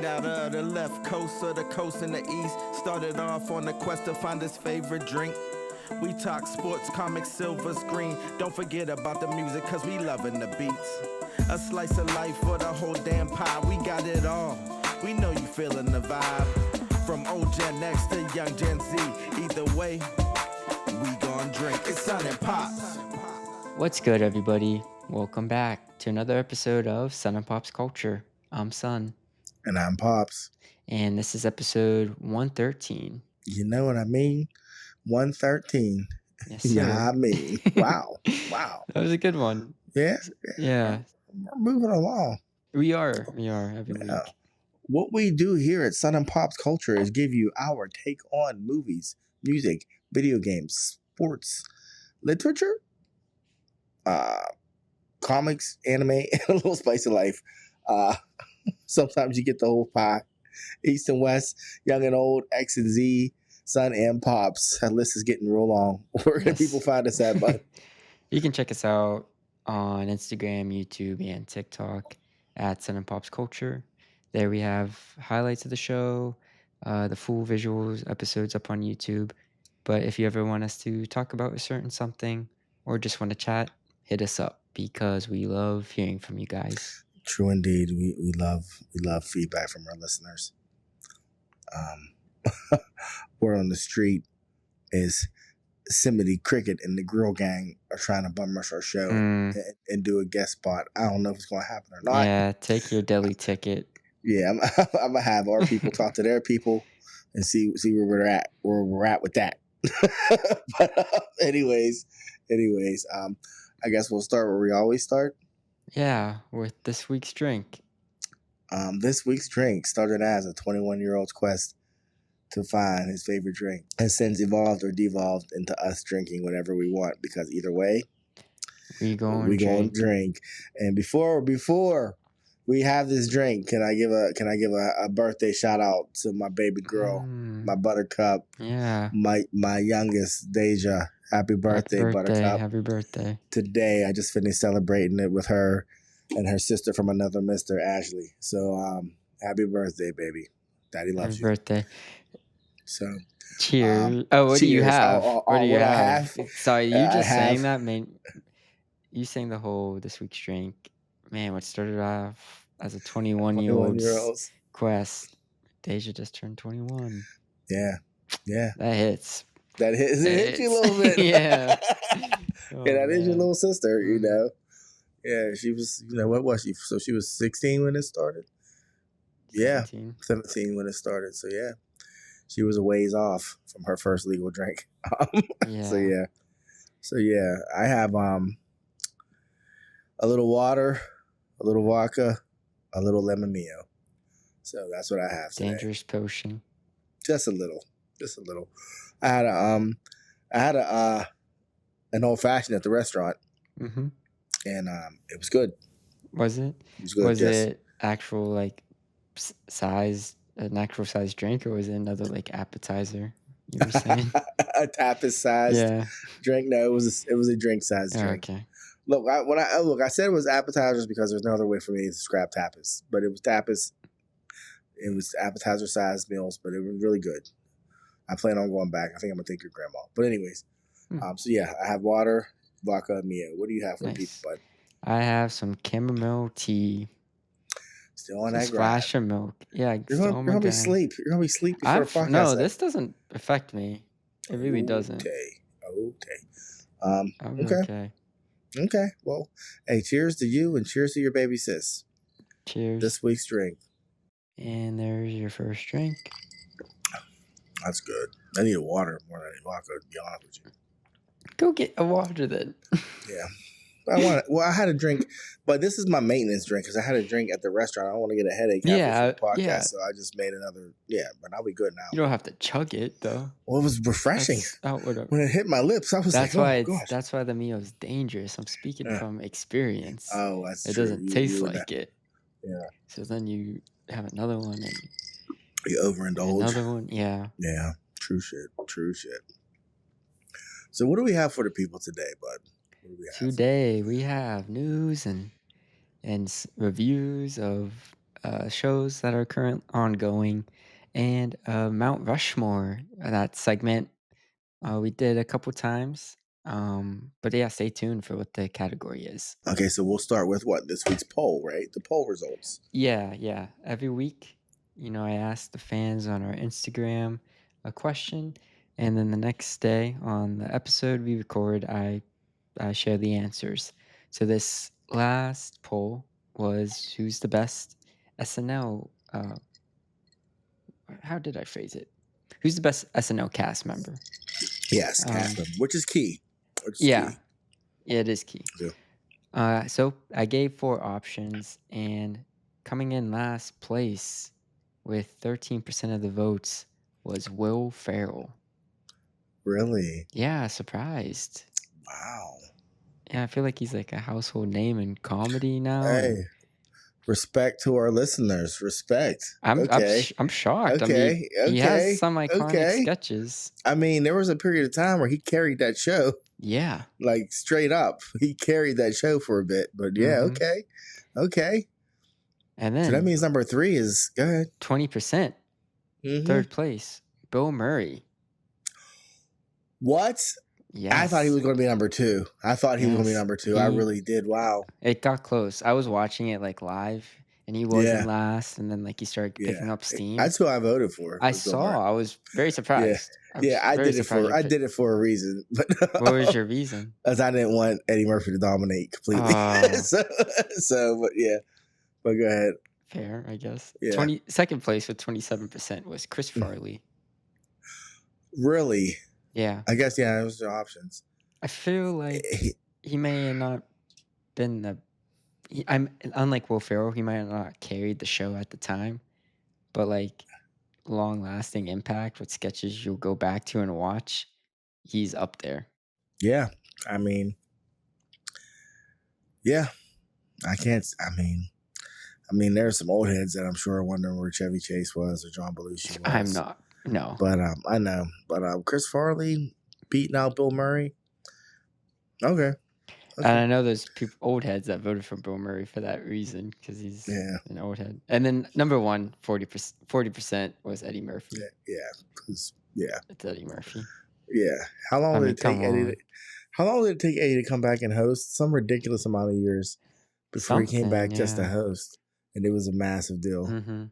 Straight out of the left coast of the coast in the east. Started off on the quest to find his favorite drink. We talk sports, comics, silver screen. Don't forget about the music, cause we loving the beats. A slice of life for the whole damn pie. We got it all. We know you feeling the vibe. From old Gen X to young Gen Z. Either way, we gon' drink. It's Sun and Pops. What's good, everybody? Welcome back to another episode of Sun and Pops Culture. I'm Sun. And I'm Pops. And this is episode 113. You know what I mean? 113. Yes, sir. Yeah, I mean. Wow. That was a good one. Yeah. Yeah. We're moving along. We are every week. What we do here at Sun and Pops Culture is give you our take on movies, music, video games, sports, literature, comics, anime, and a little spice of life. Sometimes you get the whole pie. East and West, young and old, X and Z, Sun and Pops. That list is getting real long. Where can people find us at, bud? You can check us out on Instagram, YouTube, and TikTok at Sun and Pops Culture. There we have highlights of the show, the full visuals, episodes up on YouTube. But if you ever want us to talk about a certain something or just want to chat, hit us up because we love hearing from you guys. True indeed. We love feedback from our listeners. Word on the street is Simity Cricket and the Grill Gang are trying to bum rush our show and do a guest spot. I don't know if it's going to happen or not. Yeah, take your deli ticket. Yeah, I'm gonna have our people talk to their people and see where we're at with that. But anyways, I guess we'll start where we always start. Yeah, with this week's drink. This week's drink started as a 21-year-old's quest to find his favorite drink, has since evolved or devolved into us drinking whatever we want, because either way, we gonna drink. And before we have this drink, can I give a birthday shout out to my baby girl, my buttercup, my youngest Deja. Happy birthday, Buttercup. Happy birthday. Today, I just finished celebrating it with her and her sister from another Mr. Ashley. So, happy birthday, baby. Daddy loves you. Happy birthday. So, cheers. What do you have? What do you have? Sorry, you just saying that, man. You saying the whole this week's drink. Man, what started off as a 21-year-old's quest. Deja just turned 21. Yeah. That hits. That hits you a little bit. Yeah. That is your little sister, you know. Yeah, she was, what was she? So she was 16 when it started? 17. Yeah, 17 when it started. So, yeah, she was a ways off from her first legal drink. So, yeah, I have a little water, a little vodka, a little lemon mio. So that's what I have today. Dangerous potion. Just a little. I had an old fashioned at the restaurant, and it was good. Was it? It was good. Was it actual an actual size drink, or was it another appetizer? You were saying a tapas sized drink? No, it was a drink sized drink. Okay. Look, I said it was appetizers because there's no other way for me to describe tapas, but it was tapas. It was appetizer sized meals, but it was really good. I plan on going back. I think I'm gonna take your grandma. But anyways, so yeah, I have water, vodka, and Mio. What do you have for people, bud? I have some chamomile tea. Still on that splash of milk. Yeah, you're gonna be sleep. You're gonna be sleep before the podcast. No, this doesn't affect me. It really doesn't. Okay. Okay. Well, hey, cheers to you and cheers to your baby sis. Cheers. This week's drink. And there's your first drink. That's good. I need a water more than I need vodka, to be honest with you. Go get a water then. Yeah. I had a drink, but this is my maintenance drink because I had a drink at the restaurant. I don't want to get a headache after the podcast, so I just made another. Yeah, but I'll be good now. You don't have to chug it, though. Well, it was refreshing. When it hit my lips, I was that's why the Mio is dangerous. I'm speaking from experience. Oh, that's true. It doesn't taste like it. Yeah. So then you have another one and you overindulge. Another one, yeah. Yeah, true shit. So what do we have for the people today, bud? Today we have news and reviews of shows that are current ongoing, and Mount Rushmore. That segment we did a couple times. But yeah, stay tuned for what the category is. Okay, so we'll start with what this week's poll, right? The poll results. Yeah. Every week, I ask the fans on our Instagram a question, and then the next day on the episode we record, I share the answers. So this last poll was who's the best SNL. How did I phrase it? Who's the best SNL cast member? Yes, cast member, which is key. Yeah, it is key. Yeah. So I gave 4 options, and coming in last place with 13% of the votes was Will Ferrell. Really? Yeah, surprised. Wow. Yeah, I feel like he's like a household name in comedy now. Hey, respect to our listeners. Respect. I'm shocked. I mean, he has some iconic sketches. I mean, there was a period of time where he carried that show. Yeah. Like straight up. He carried that show for a bit. But yeah, okay. And then so that means number 3 is go ahead. 20%. Third place, Bill Murray. What? Yes. I thought he was going to be number 2. I really did. Wow. It got close. I was watching it like live, and he wasn't last, and then like he started picking up steam. That's who I voted for. I was very surprised. I did it for a reason. But what was your reason? Because I didn't want Eddie Murphy to dominate completely. But go ahead. Fair, I guess. Yeah. Second place with 27% was Chris Farley. Really? Yeah. I guess, those are options. I feel like he may have not been unlike Will Ferrell, he might have not carried the show at the time, but like long-lasting impact with sketches you'll go back to and watch, he's up there. Yeah. I mean, there's some old heads that I'm sure are wondering where Chevy Chase was or John Belushi was. I'm not. No. But I know. But Chris Farley beating out Bill Murray. Okay. And I know there's old heads that voted for Bill Murray for that reason because he's an old head. And then number 1, 40% was Eddie Murphy. It's Eddie Murphy. Yeah. How long did it take Eddie to come back and host? Some ridiculous amount of years before he came back just to host. And it was a massive deal. Mm-hmm.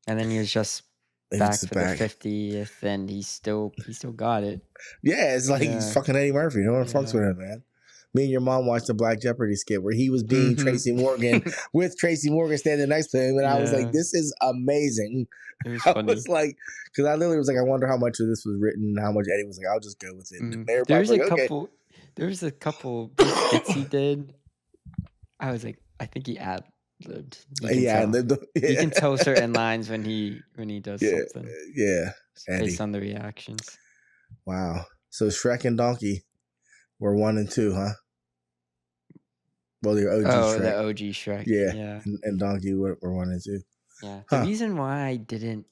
And then he was just back for the 50th, and he still got it. Yeah, it's like he's fucking Eddie Murphy. No one fucks with him, man. Me and your mom watched the Black Jeopardy skit where he was being Tracy Morgan with Tracy Morgan standing next to him, and I was like, "This is amazing." It was funny. I was like, because I literally was like, "I wonder how much of this was written, and how much Eddie was like." I'll just go with it. And there was a couple skits he did. I was like, I think he ad-libbed. You can tell certain lines when he does something. Yeah, based on the reactions. Wow. So Shrek and Donkey were 1 and 2, huh? Well, the OG Shrek. The OG Shrek. Yeah. And Donkey were 1 and 2. Yeah. The reason why I didn't,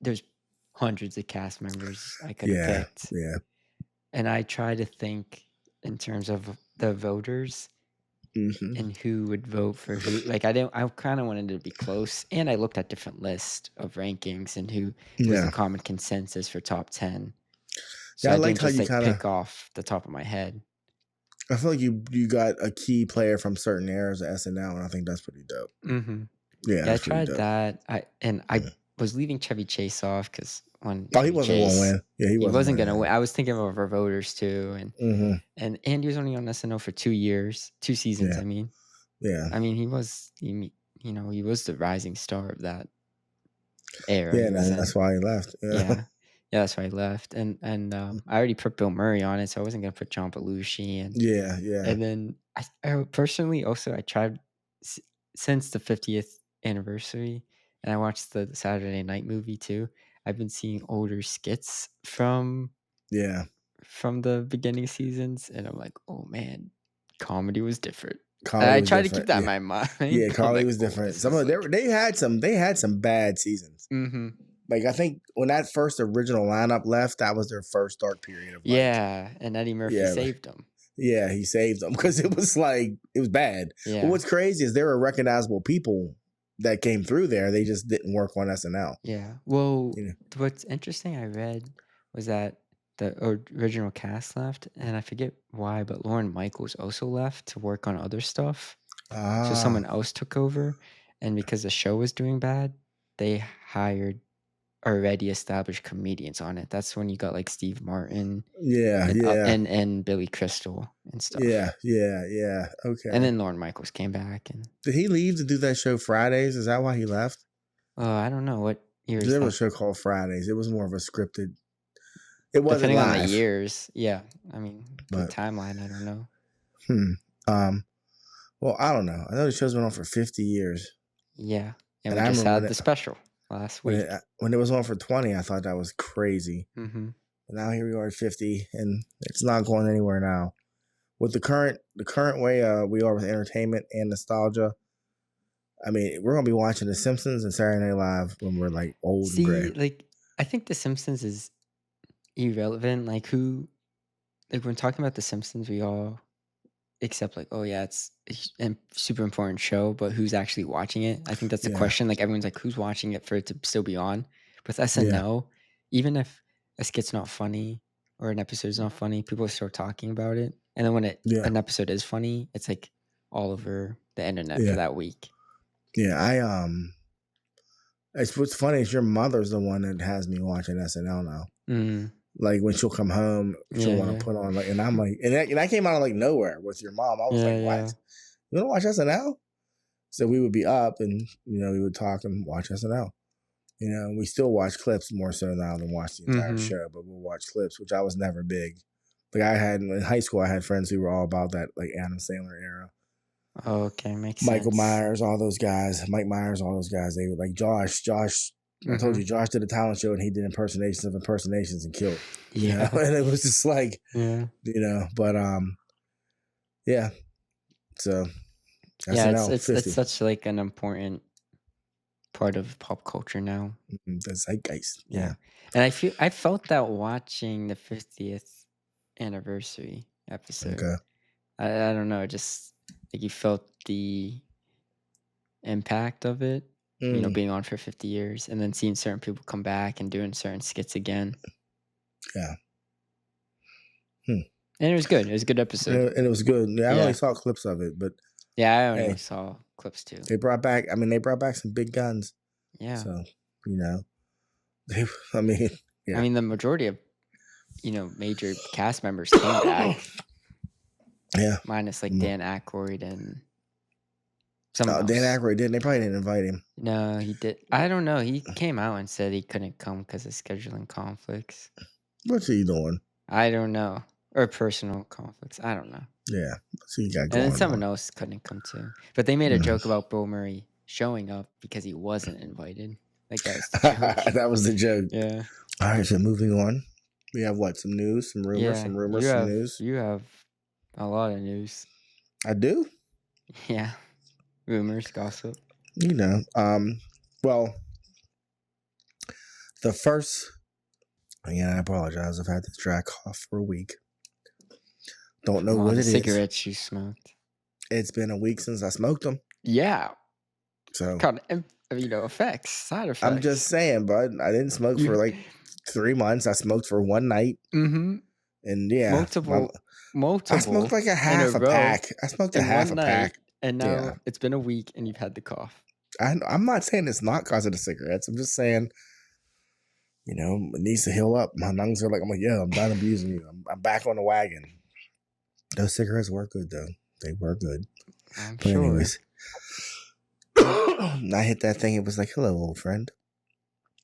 there's hundreds of cast members I could have picked. Yeah. And I try to think in terms of the voters and who would vote for who. Like I kind of wanted it to be close, and I looked at different lists of rankings and who was the common consensus for top 10. So I like how you kind of pick off the top of my head. I feel like you got a key player from certain eras of SNL, and I think that's pretty dope. Mm-hmm. Yeah, I tried that. I was leaving Chevy Chase off because he wasn't going to win. Yeah, he wasn't going to win. I was thinking of our voters too, and Andy was only on SNL for 2 seasons. Yeah. I mean, he was the rising star of that era. Yeah, that's why he left. Yeah, that's why I left, and I already put Bill Murray on it, so I wasn't gonna put John Belushi, and and then I personally also I tried since the 50th anniversary, and I watched the Saturday Night movie too. I've been seeing older skits from the beginning seasons, and I'm like, oh man, comedy was different. I tried to keep that in my mind. Yeah, comedy was different. They had some bad seasons. Mm-hmm. Like, I think when that first original lineup left, that was their first dark period of life. And Eddie Murphy saved them. Yeah, he saved them because it was bad. Yeah. But what's crazy is there were recognizable people that came through there. They just didn't work on SNL. Yeah. Well, You know? what's interesting I read was that the original cast left, and I forget why, but Lorne Michaels also left to work on other stuff. So someone else took over, and because the show was doing bad, they hired already established comedians on it. That's when you got like Steve Martin and Billy Crystal and stuff. Yeah. Okay. And then Lorne Michaels came back. And did he leave to do that show Fridays? Is that why he left? I don't know what year. There was a show called Fridays. It was more of a scripted. It wasn't depending live. on the years. Yeah, I mean the timeline. I don't know. Well, I don't know. I know the show's been on for 50 years. Yeah, and we just had the special last week. When it was on for 20, I thought that was crazy. Mm-hmm. And now here we are at 50, and it's not going anywhere now. With the current way we are with entertainment and nostalgia, I mean, we're gonna be watching The Simpsons and Saturday Night Live when we're like old and gray. Like I think The Simpsons is irrelevant. Like when talking about The Simpsons, we all accept like, oh yeah, it's a super important show, but who's actually watching it? I think that's the question. Like everyone's like, who's watching it for it to still be on? With SNL, even if a skit's not funny or an episode's not funny, people are still talking about it. And then when an episode is funny, it's like all over the internet for that week. Yeah, it's what's funny is your mother's the one that has me watching SNL now. Mm. Like when she'll come home, she'll want to put on like, and I'm like, and that came out of like nowhere with your mom. I was like, what? You want to watch SNL? So we would be up, and we would talk and watch SNL. We still watch clips more so now than watch the entire show, but we'll watch clips, which I was never big. Like in high school, I had friends who were all about that, like Adam Sandler era. Oh, okay, makes Michael sense. Myers, all those guys. Mike Myers, all those guys. They were like Josh. I told you, Josh did a talent show and he did impersonations and killed. Yeah, and it was just like, but yeah. So it's such like an important part of pop culture now. The zeitgeist. Yeah, and I felt that watching the 50th anniversary episode. Okay. I don't know, just like you felt the impact of it. Being on for 50 years and then seeing certain people come back and doing certain skits again. Yeah. And it was good. It was a good episode. And it was good. I only saw clips of it, but I only saw clips too. They brought back some big guns. Yeah. So, I mean, the majority of, major cast members came back. Yeah. Minus like Dan Aykroyd and Dan Aykroyd didn't. They probably didn't invite him. No, he did. I don't know. He came out and said he couldn't come because of scheduling conflicts. What's he doing? I don't know. Or personal conflicts. I don't know. Yeah. So he got going. And then someone else couldn't come too. But they made a joke about Bill Murray showing up because he wasn't invited. Like that was the joke. That was the joke. Yeah. All right. So moving on, we have some news, some rumors, some news. You have a lot of news. I do. Yeah. Rumors, gossip. Well, the first, again, I apologize. I've had this dry cough for a week. Don't know what it is. Cigarettes you smoked. It's been a week since I smoked them. Yeah. So, effects, side effects. I'm just saying, bud. I didn't smoke for like 3 months. I smoked for one night. Mm-hmm. And multiple. I smoked like a half a pack. I smoked a half a pack. And now it's been a week and you've had the cough. I'm not saying it's not because of the cigarettes. I'm just saying, it needs to heal up. My lungs are like, I'm done abusing you. I'm back on the wagon. Those cigarettes were good, though. They were good. I'm sure. Anyways, I hit that thing. It was like, hello, old friend.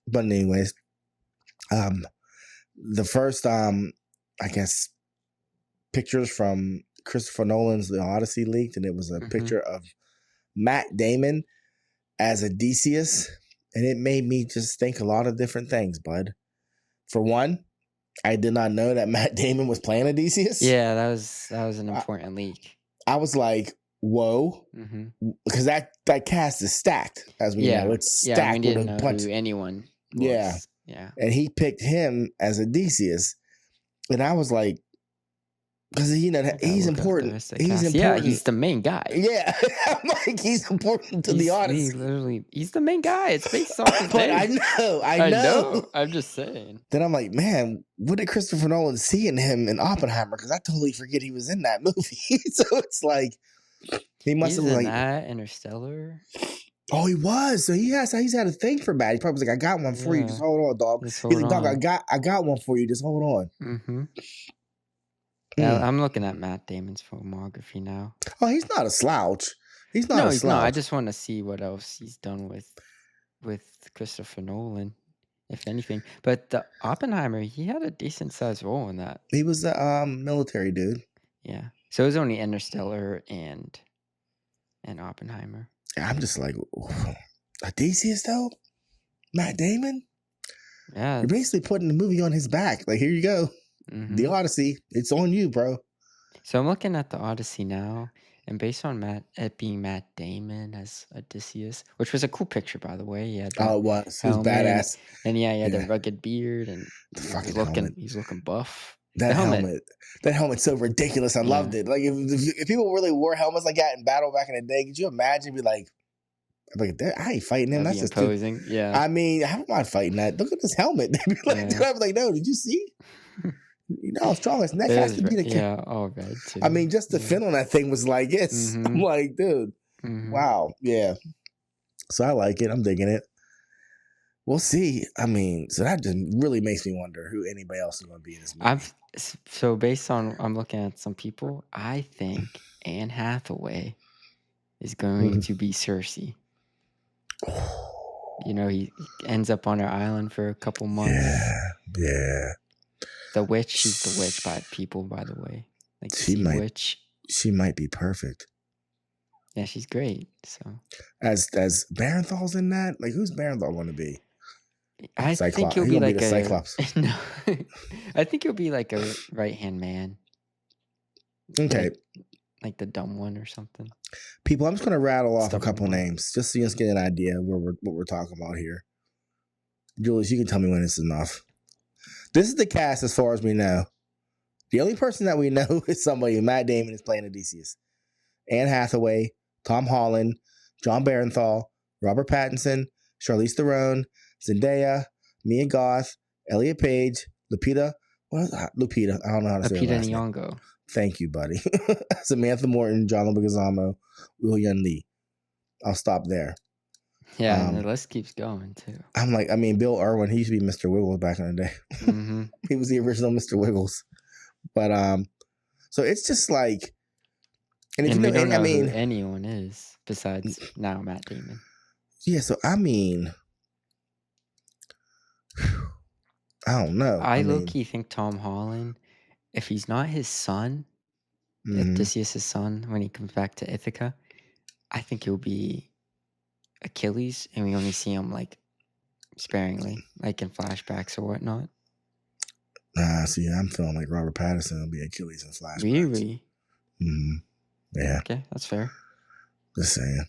But anyways, the first, I guess, pictures from Christopher Nolan's The Odyssey leaked, and it was a picture of Matt Damon as Odysseus, and it made me just think a lot of different things, bud. For one, I did not know that Matt Damon was playing Odysseus. Yeah, that was an important leak. I was like, whoa, because that cast is stacked, as we know. It's stacked with a bunch. Who anyone was. Yeah. And he picked him as Odysseus, and I was like, Because I gotta he's look up the important. rest of the He's cast. important. Yeah, he's the main guy. Yeah, I'm like, he's important to the Odyssey. He's the main guy. It's based off his But name. I know. I'm just saying. Then I'm like, man, what did Christopher Nolan see in him in Oppenheimer? Because I totally forget he was in that movie. So it's like he must He's have in like, that Interstellar. oh, he was. So he's had a thing for Matt. He probably was like, I got one for you. Yeah. Just hold on, dog. Just He's hold like, dog, on. I got one for you. Just hold on. Mm-hmm. Mm. I'm looking at Matt Damon's filmography now. Oh, he's not a slouch. He's not No, a he's slouch. not. I just want to see what else he's done with Christopher Nolan, if anything. But the Oppenheimer, he had a decent sized role in that. He was a military dude. Yeah. So it was only Interstellar and Oppenheimer. I'm just like, Odysseus though? Matt Damon? Yeah. You're basically putting the movie on his back. Like, here you go. Mm-hmm. The Odyssey. It's on you, bro. So I'm looking at the Odyssey now, and based on it being Matt Damon as Odysseus, which was a cool picture, by the way. Yeah. Oh, it was. He was badass. And yeah, he had the rugged beard, and He's looking buff. That helmet's so ridiculous. I loved it. Like if people really wore helmets like that in battle back in the day, could you imagine? Be like, I ain't fighting him. That's just imposing. Yeah. I mean, how am I fighting that? Look at this helmet. They'd be like, I'd be like, no, did you see? You know how strong his neck has to be. All red too. I mean, just the fin on that thing was like, yes. I'm like, dude, wow, yeah. So I like it. I'm digging it. We'll see. I mean, so that just really makes me wonder who anybody else is going to be in this movie. So based on, I'm looking at some people, I think Anne Hathaway is going to be Cersei. You know, he ends up on her island for a couple months. Yeah. The witch, she's the witch by people, by the way. Like witch. She might be perfect. Yeah, she's great. So as Barenthal's in that, like who's Barenthal going to be? I think he'll be like a Cyclops. No, I think he'll be like a right-hand man. Okay, like the dumb one or something. People, I'm just going to rattle off a couple names just so you guys get an idea of what we're talking about here. Julius, you can tell me when it's enough. This is the cast as far as we know. The only person that we know is somebody. Matt Damon is playing Odysseus. Anne Hathaway, Tom Holland, John Barenthal, Robert Pattinson, Charlize Theron, Zendaya, Mia Goth, Elliot Page, Lupita. I don't know how to say her last name. Nyong'o. Thank you, buddy. Samantha Morton, John Leguizamo, Will Yun Lee. I'll stop there. Yeah, and the list keeps going too. I'm like, I mean, Bill Irwin, he used to be Mr. Wiggles back in the day. Mm-hmm. He was the original Mr. Wiggles. But so it's just like, and we don't know who anyone is besides now Matt Damon. Yeah, so I mean, I don't know. I low-key think Tom Holland, if he's not his son, Odysseus' son, when he comes back to Ithaca, I think he'll be Achilles, and we only see him like sparingly, like in flashbacks or whatnot. See, I'm feeling like Robert Pattinson will be Achilles in flashbacks. Really? Mm-hmm. Yeah. Okay, that's fair. Just saying.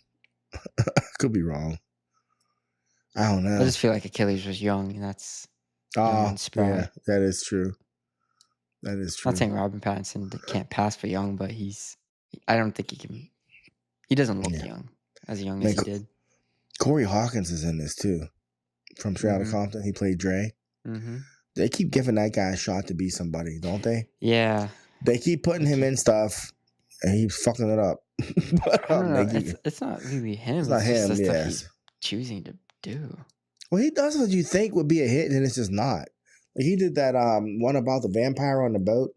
Could be wrong. I don't know. I just feel like Achilles was young, and that's yeah, that is true. That is true. Not saying Robert Pattinson can't pass for young, but I don't think he can. He doesn't look young as he did. Corey Hawkins is in this too, from Straight Outta Compton. He played Dre. Mm-hmm. They keep giving that guy a shot to be somebody, don't they? Yeah. They keep putting him in stuff, and he's fucking it up. But, I don't know. It's not really him. It's not him. Just the stuff he's choosing to do. Well, he does what you think would be a hit, and it's just not. Like he did that one about the vampire on the boat.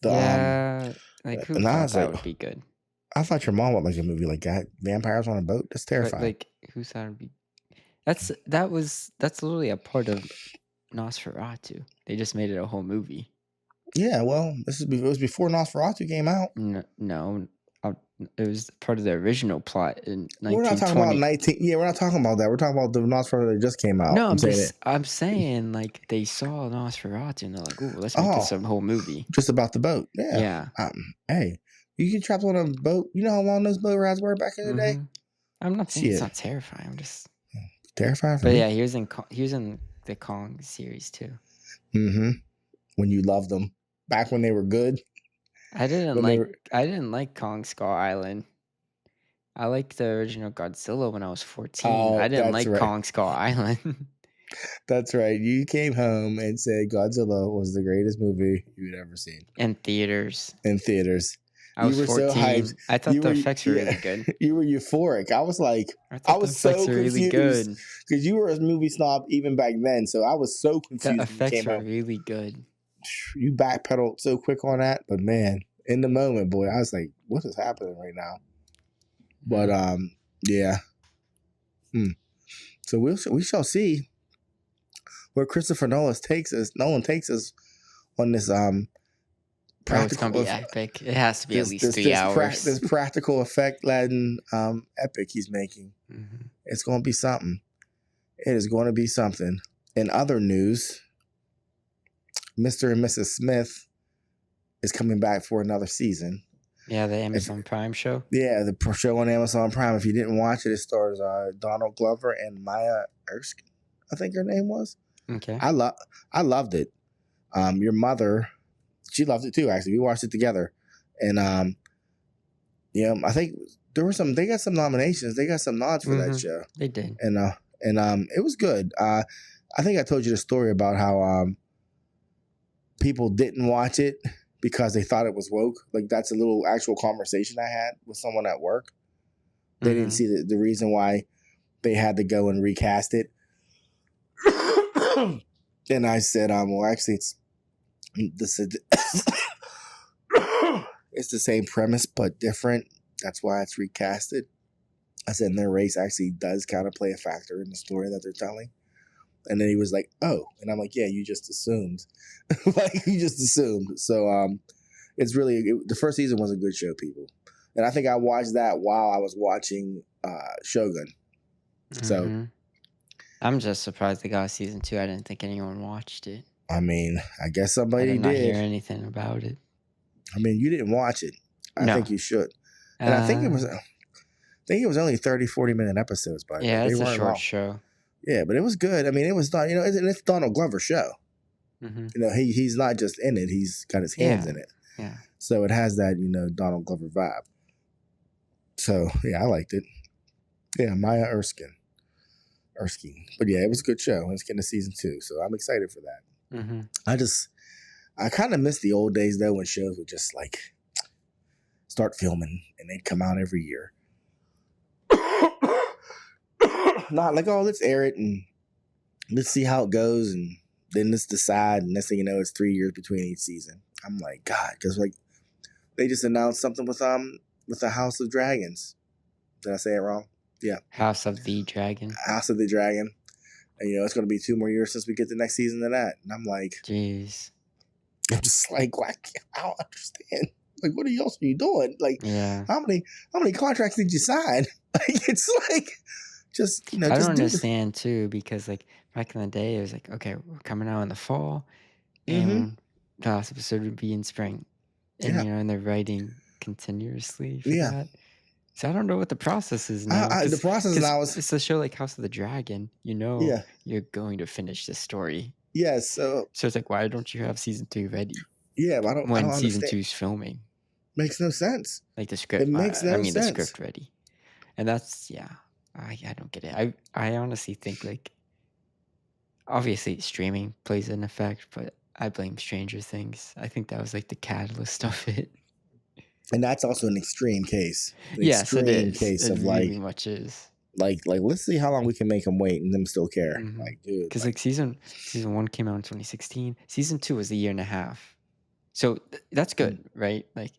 Who thought that would be good? I thought your mom would like a movie like that. Vampires on a boat? That's terrifying. But, who thought it would be? That's literally a part of Nosferatu. They just made it a whole movie. Yeah, well, it was before Nosferatu came out. No, it was part of the original plot in 1920. We're not talking about we're not talking about that. We're talking about the Nosferatu that just came out. No, I'm saying like they saw Nosferatu and they're like, "Ooh, let's make this a whole movie." Just about the boat. Yeah. Hey, you get trapped on a boat. You know how long those boat rides were back in the day? I'm not saying it's not terrifying. I'm just terrifying. But yeah, he was in the Kong series too. Mm-hmm. When you loved them back when they were good. I didn't when they like were. I didn't like Kong Skull Island. I liked the original Godzilla when I was 14. I Oh, didn't that's like right. Kong Skull Island. That's right. You came home and said Godzilla was the greatest movie you'd ever seen In theaters. in theaters. I You was were so hyped. 14. I thought You the were effects were really good. you were euphoric. I was like, I I thought the was effects so were really confused good. because you were a movie snob even back then. So I was so The confused when you effects came were home. really good. You backpedaled so quick on that, but man, in the moment, boy, I was like, what is happening right now? But yeah. So we shall see where Christopher Nolan takes us. On this Oh, it's practical gonna be epic. It has to be at least 3 hours. this practical effect laden epic he's making. Mhm. It's going to be something. It is going to be something. In other news, Mr. and Mrs. Smith is coming back for another season. Yeah, the Amazon Prime show. Yeah, the show on Amazon Prime. If you didn't watch it, it stars Donald Glover and Maya Erskine, I think her name was. Okay. I loved it. Your mother, she loved it too. Actually, we watched it together, and yeah, I think there were some. They got some nominations. They got some nods for that show. They did. And it was good. I think I told you the story about how people didn't watch it because they thought it was woke. Like that's a little actual conversation I had with someone at work. They didn't see the reason why they had to go and recast it. And I said, well, actually, it's the same premise but different. That's why it's recasted. I said, and their race actually does kind of play a factor in the story that they're telling. And then he was like, oh. And I'm like, yeah, you just assumed. Like, you just assumed. So it's really, the first season was a good show, people. And I think I watched that while I was watching Shogun. So I'm just surprised they got a season 2. I didn't think anyone watched it. I mean, I guess I somebody did not hear did. anything about it. I mean, you didn't watch it. I No. think you should. And I think it was only 30, 40-minute episodes, by the way. Yeah, They it's a weren't short long. show. Yeah, but it was good. I mean, it was, and it's Donald Glover's show. You know, he's not just in it; he's got his hands in it. Yeah. So it has that Donald Glover vibe. So yeah, I liked it. Yeah, Maya Erskine. But yeah, it was a good show. It's getting a season 2, so I'm excited for that. I kind of miss the old days though when shows would just like start filming and they'd come out every year. Not like, oh, let's air it and let's see how it goes and then let's decide. And next thing you know, it's 3 years between each season. I'm like, God, because like they just announced something with the House of Dragons. Did I say it wrong? Yeah. House of the Dragon. House of the Dragon. And it's going to be 2 more years since we get the next season of that. And I'm like, jeez. I'm just like, I don't understand. Like, what else are you doing? Like, how many contracts did you sign? Like, it's like, just, I don't understand too, because like back in the day, it was like, okay, we're coming out in the fall, and the last episode would be in spring, and and they're writing continuously for that. So I don't know what the process is now. The process now is it's a show like House of the Dragon. You're going to finish the story. Yes. So it's like, why don't you have season 2 ready? Yeah, but I don't when season season 2 is filming. Makes no sense. Like the script. It makes no sense. The script ready, and that's I don't get it. I honestly think like obviously streaming plays an effect, but I blame Stranger Things. I think that was like the catalyst of it. And that's also an extreme case. Yes, it is. Case it of really much is. Like let's see how long we can make them wait and them still care. Like, dude. Because like season 1 came out in 2016. Season 2 was a year and a half. So that's good, right? Like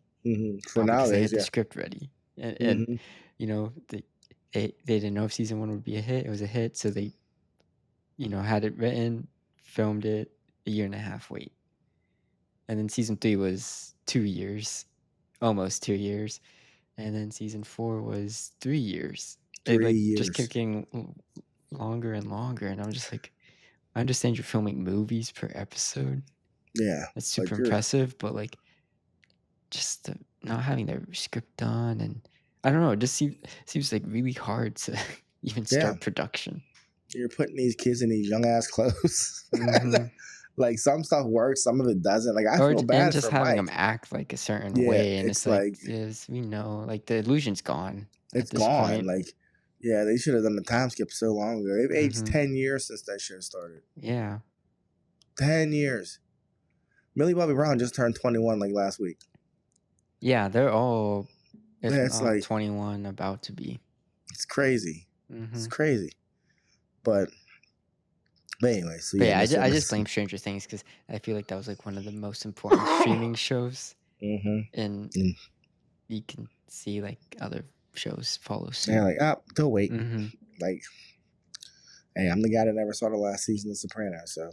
for now they had the script ready, and they didn't know if season 1 would be a hit. It was a hit, so they had it written, filmed it, a year and a half wait, and then season 3 was 2 years, almost 2 years, and then season 4 was 3 years. It just kept getting longer and longer, and I'm just like, I understand you're filming movies per episode. Yeah, it's super impressive, but like just not having the script done, and I don't know, it just seems like really hard to even start production. You're putting these kids in these young ass clothes. Like some stuff works, some of it doesn't. Like I Or feel and bad just for having Mike. them act like a certain Yeah, way, and it's it's like, like yes, we know, like the illusion's gone at it's this gone. point. Like, yeah, they should have done the time skip so long ago. They've aged Mhm. 10 years since that show started. Yeah. 10 years. Millie Bobby Brown just turned 21 like last week. Yeah, they're all, if Yeah, it's not like 21, about to be. it's crazy. It's Mhm. crazy. But anyway, so But yeah, yeah, I just Mr. blame Stranger Things because I feel like that was like one of the most important streaming shows, Mm-hmm. and Mm. you can see like other shows follow Yeah, suit. like, they'll wait. Mm-hmm. Like, hey, I'm the guy that never saw the last season of Sopranos, so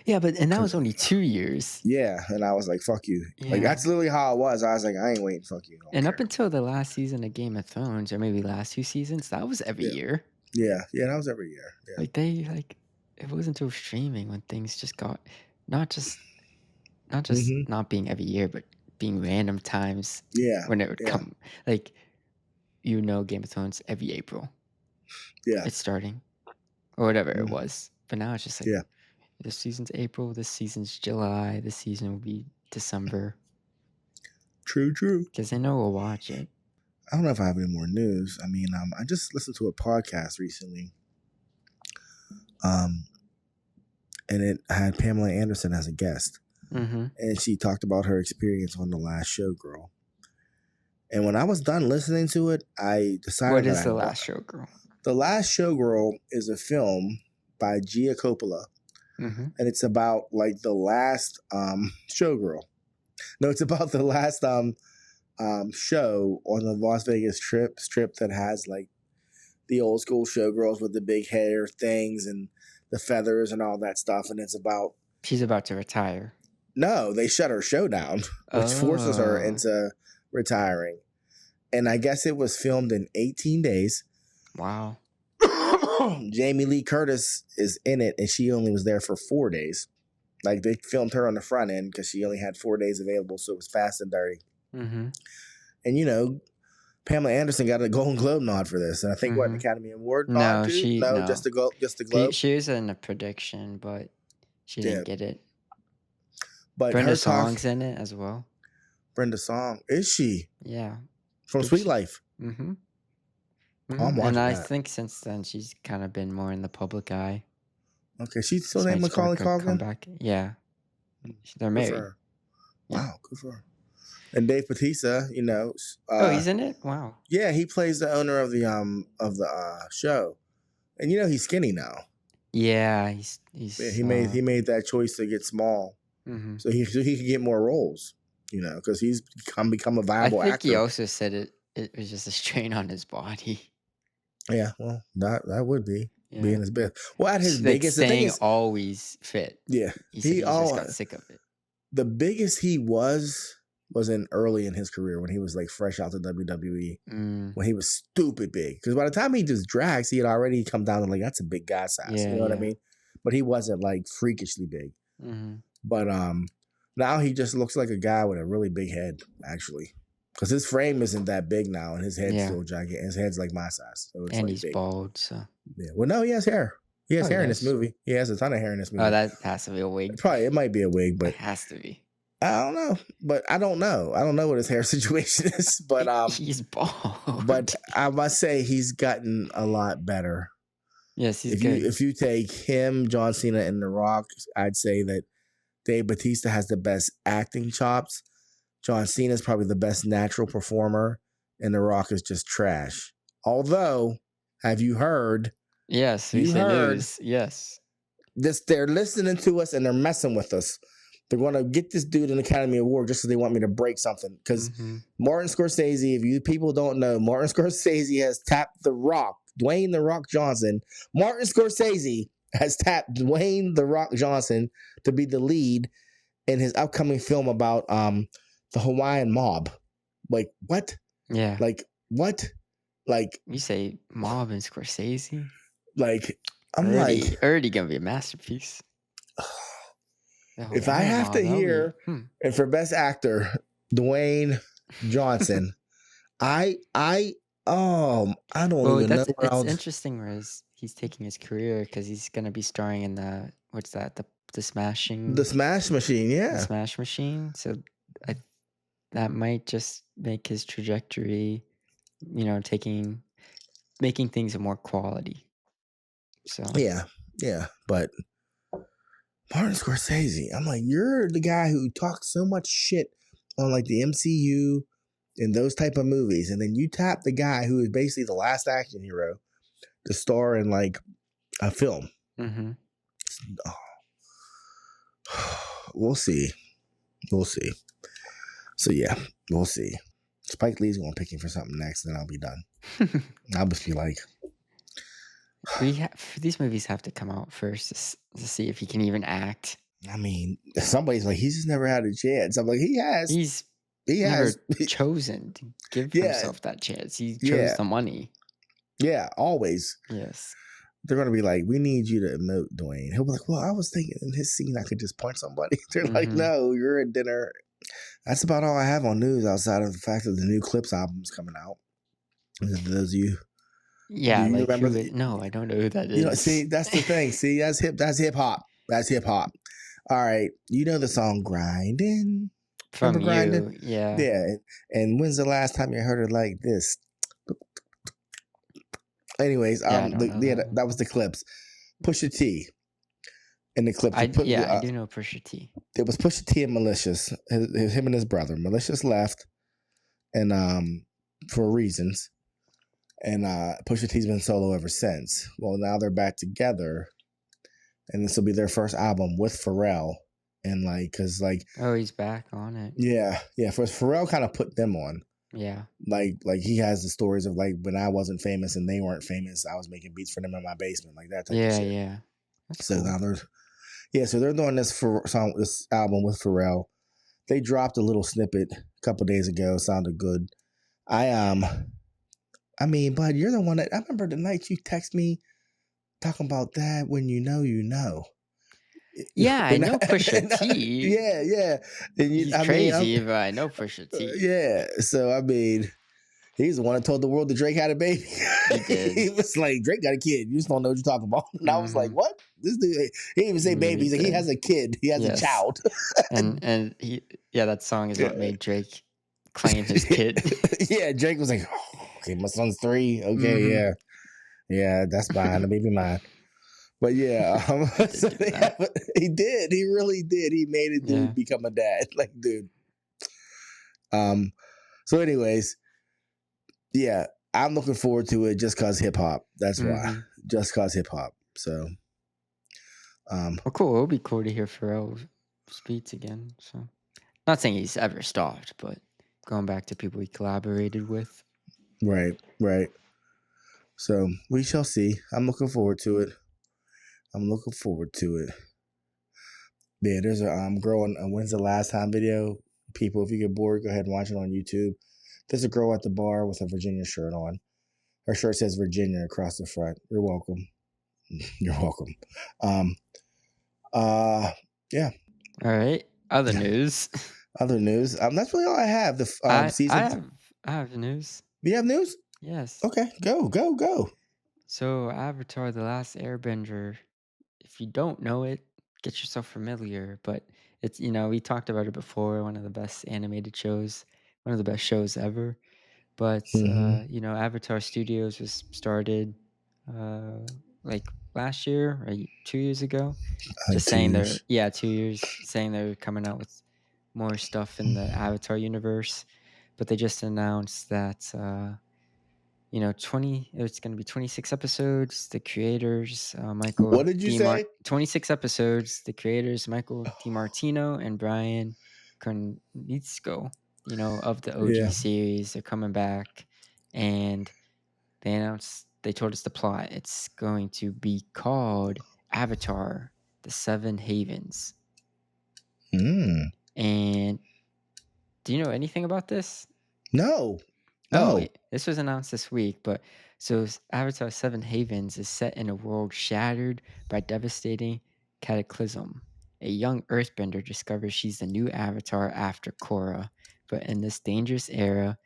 Yeah, and that was only 2 years. yeah, and I was like, fuck you. Like Yeah. that's literally how it was. I was like, I ain't waiting, fuck you. I don't And care. up until the last season of Game of Thrones, or maybe last 2 seasons, that was every Yeah. year. Yeah, that was every year. Yeah. Like it wasn't until streaming when things just got not just Mhm. not being every year, but being random times Yeah. when it would Yeah. come. Like, Game of Thrones every April. Yeah. It's starting, or whatever it Mhm. was. But now it's just like, Yeah. this season's April, this season's July, this season will be December, True. because they know we'll watch it. I don't know if I have any more news. I mean, I just listened to a podcast recently. And it had Pamela Anderson as a guest. Mm-hmm. And she talked about her experience on The Last Showgirl. And when I was done listening to it, I decided What is The Last Showgirl? The Last Showgirl is a film by Gia Coppola. Mm-hmm. And it's about like the last showgirl. No, it's about the last show on the Las Vegas strip that has like the old school showgirls with the big hair things and the feathers and all that stuff. And it's about She's about to retire. no, they shut her show down, which forces her into retiring. And I guess it was filmed in 18 days. Wow. Jamie Lee Curtis is in it, and she only was there for 4 days. Like they filmed her on the front end because she only had 4 days available, so it was fast and dirty. Mm-hmm. And Pamela Anderson got a Golden Globe nod for this, and I think what an Academy Award nod too? No, just the Globe. She was in a prediction, but she didn't get it. But Brenda Song's in it as well. Brenda Song, is she? Yeah, from Sweet Life. Mm-hmm. And I think since then she's kind of been more in the public eye. Okay, she's still named Macaulay Culkin. Yeah, they're married. Good for her. Wow, good for her. And Dave Bautista, he's in it. Wow. Yeah, he plays the owner of the show, and he's skinny now. Yeah, he's he made that choice to get small, so he could get more roles. Because he's become a viable actor. I think he also said it was just a strain on his body. Yeah, well, that would be being his best. Well, at his biggest, the thing is always fit. Yeah, he said he just got sick of it. The biggest he was early in his career when he was like fresh out to WWE, when he was stupid big. Because by the time he just drags, he had already come down to like that's a big guy size. You know what I mean? But he wasn't like freakishly big. But now he just looks like a guy with a really big head, actually. Because his frame isn't that big now, and his head's still gigantic. His head's like my size, so it's and like he's big. Bald. So yeah, well, no, he has hair. He has hair in this movie. He has a ton of hair in this movie. Oh, that has to be a wig. It might be a wig, but it has to be. I don't know. But I don't know. I don't know what his hair situation is. But he's bald. But I must say he's gotten a lot better. Yes, he's good. If you take him, John Cena, and The Rock, I'd say that Dave Bautista has the best acting chops. John Cena is probably the best natural performer, and The Rock is just trash. Although, have you heard? Yes, you heard. Yes. They're listening to us and they're messing with us. They're going to get this dude an Academy Award just because they want me to break something. Because Martin Scorsese, if you people don't know, Martin Scorsese has tapped The Rock, Dwayne The Rock Johnson. Martin Scorsese has tapped Dwayne The Rock Johnson to be the lead in his upcoming film about the Hawaiian mob. Like, what? Yeah. Like, what? Like, you say mob and Scorsese? Like, I'm already gonna be a masterpiece. If I have to hear, and for best actor, Dwayne Johnson, I don't even know. It's interesting where he's taking his career because he's gonna be starring in the what's that? The smashing The Smash Machine, the yeah. smash machine. So I that might just make his trajectory, making things of more quality. So Yeah, yeah. But Martin Scorsese, I'm like, you're the guy who talks so much shit on like the MCU and those type of movies, and then you tap the guy who is basically the last action hero to star in like a film. mhm. We'll see. We'll see. So yeah, we'll see. Spike Lee's gonna pick him for something next, and then I'll be done. I'll just be like, These movies have to come out first to see if he can even act. I mean, somebody's like, he's just never had a chance. I'm like, he has. He's He never has. chosen to give Yeah. himself that chance. He Yeah. chose the money. Yeah, always. Yes. They're gonna be like, we need you to emote, Dwayne. He'll be like, well, I was thinking in his scene I could just punch somebody. They're like, Mhm. no, you're at dinner. That's about all I have on news outside of the fact that the new Clips album's coming out. And for those of you, Yeah, do you like remember? no, I don't know who that is. You know, see, that's the thing. See, that's hip hop. That's hip hop. All right, you know the song "Grinding." From Remember Grinding? you, yeah. Yeah. And when's the last time you heard it like this? Anyways, Yeah, I don't know that was the Clips. Pusha T. In the Clips, I do know Pusha T. It was Pusha T and Malicious, him and his brother. Malicious left, and for reasons, and Pusha T's been solo ever since. Well, now they're back together, and this will be their first album with Pharrell, and cause Oh, he's back on it. yeah, first Pharrell kind of put them on. Yeah. Like he has the stories of like when I wasn't famous and they weren't famous, I was making beats for them in my basement, like that type of shit. Yeah. That's So cool. now they're doing this this album with Pharrell. They dropped a little snippet a couple days ago. It sounded good. I mean, bud, you're the one that I remember the night you text me talking about that when you know. Yeah, I know Pusha T. Yeah. And He's crazy, but I know Pusha T. Yeah. So I mean, he's the one that told the world that Drake had a baby. He did. He was like, Drake got a kid. You just don't know what you're talking about. And I was like, what? This dude, he didn't even say baby. He's like, he has a kid. He has a child. and that song is what made Drake claim his kid. Yeah, Drake was like, oh, okay, my son's 3. Okay, yeah, that's mine. The baby mine. But yeah, he did. He really did. He made a dude become a dad. Like, dude. So, anyways, yeah, I'm looking forward to it just cause hip hop. That's why. Just cause hip hop. So, well, cool. It'll be cool to hear Pharrell's beats again. So, not saying he's ever stopped, but going back to people he collaborated with. Right. So we shall see. I'm looking forward to it. Yeah, there's a girl on When's the Last Time video. People, if you get bored, go ahead and watch it on YouTube. There's a girl at the bar with a Virginia shirt on. Her shirt says Virginia across the front. You're welcome. You're welcome. Yeah. All right. Other news. Other news. That's really all I have. The season. I have news. You have news? Yes. Okay. Go. So Avatar: The Last Airbender. If you don't know it, get yourself familiar. But it's we talked about it before. One of the best animated shows. One of the best shows ever. But Avatar Studios was started like last year or 2 years ago. Just saying 2 years, saying they're coming out with more stuff in the Avatar universe. But they just announced that it's going to be 26 episodes. The creators, Michael. What did you say? 26 episodes. The creators, Michael DiMartino and Brian Konietzko, of the OG series, they're coming back, and they told us the plot. It's going to be called Avatar: The Seven Havens. And do you know anything about this? No. This was announced this week, but so Avatar: Seven Havens is set in a world shattered by devastating cataclysm. A young earthbender discovers she's the new Avatar after Korra, but in this dangerous era,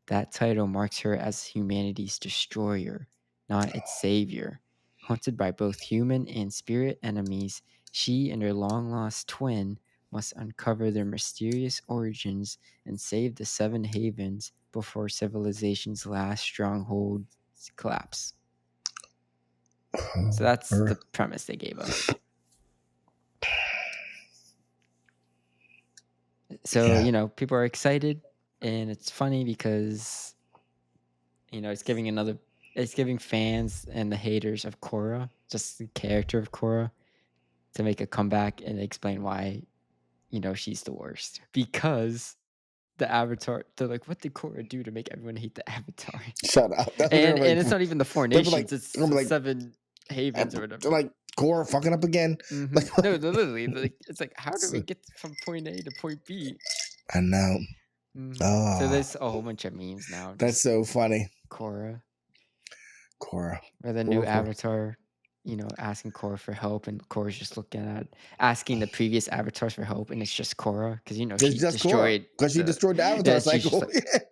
that title marks her as humanity's destroyer, not its savior. Haunted by both human and spirit enemies, She and her long-lost twin must uncover their mysterious origins and save the Seven Havens before civilization's last stronghold collapse. So that's the premise they gave us. So, people are excited, and it's funny because, it's giving fans and the haters of Korra, just the character of Korra, to make a comeback and explain why, she's the worst. Because the Avatar, they're like, what did Korra do to make everyone hate the Avatar? Shut up. That's what And they're it's not even the four they'll be nations, like- it's they'll be the like- Seven Havens or They're whatever. like, Korra fucking up again. Mhm. Like, No, literally, it's like, how do we get from point A to point B? I know. Mhm. Oh, So there's a whole bunch of memes now. that's Just so funny. Korra, Korra. or the new Korra. Avatar, asking Korra for help, and Korra's just asking the previous avatars for help, and it's just Korra because she It's just destroyed because she destroyed the Avatar Yeah, she's cycle.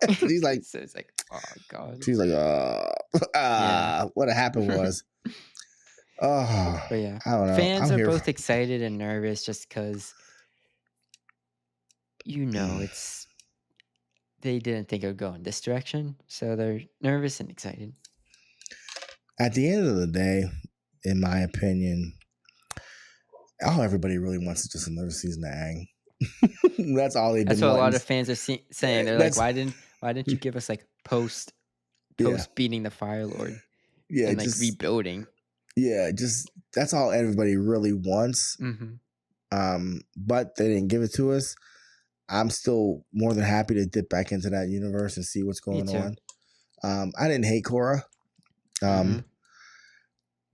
just She's like, so it's like, oh god. she's like, Yeah. what happened was, oh, But yeah, I don't know. fans I'm are here both excited and nervous just because they didn't think it would go in this direction, so they're nervous and excited. At the end of the day, in my opinion, all everybody really wants is just another season of Aang. That's all they've That's been what a lot wanting. of fans are saying. They're like, why didn't you give us like post beating the Fire Lord and like just rebuilding? Yeah, just that's all everybody really wants. Mm-hmm. But they didn't give it to us. I'm still more than happy to dip back into that universe and see what's going on. I didn't hate Korra.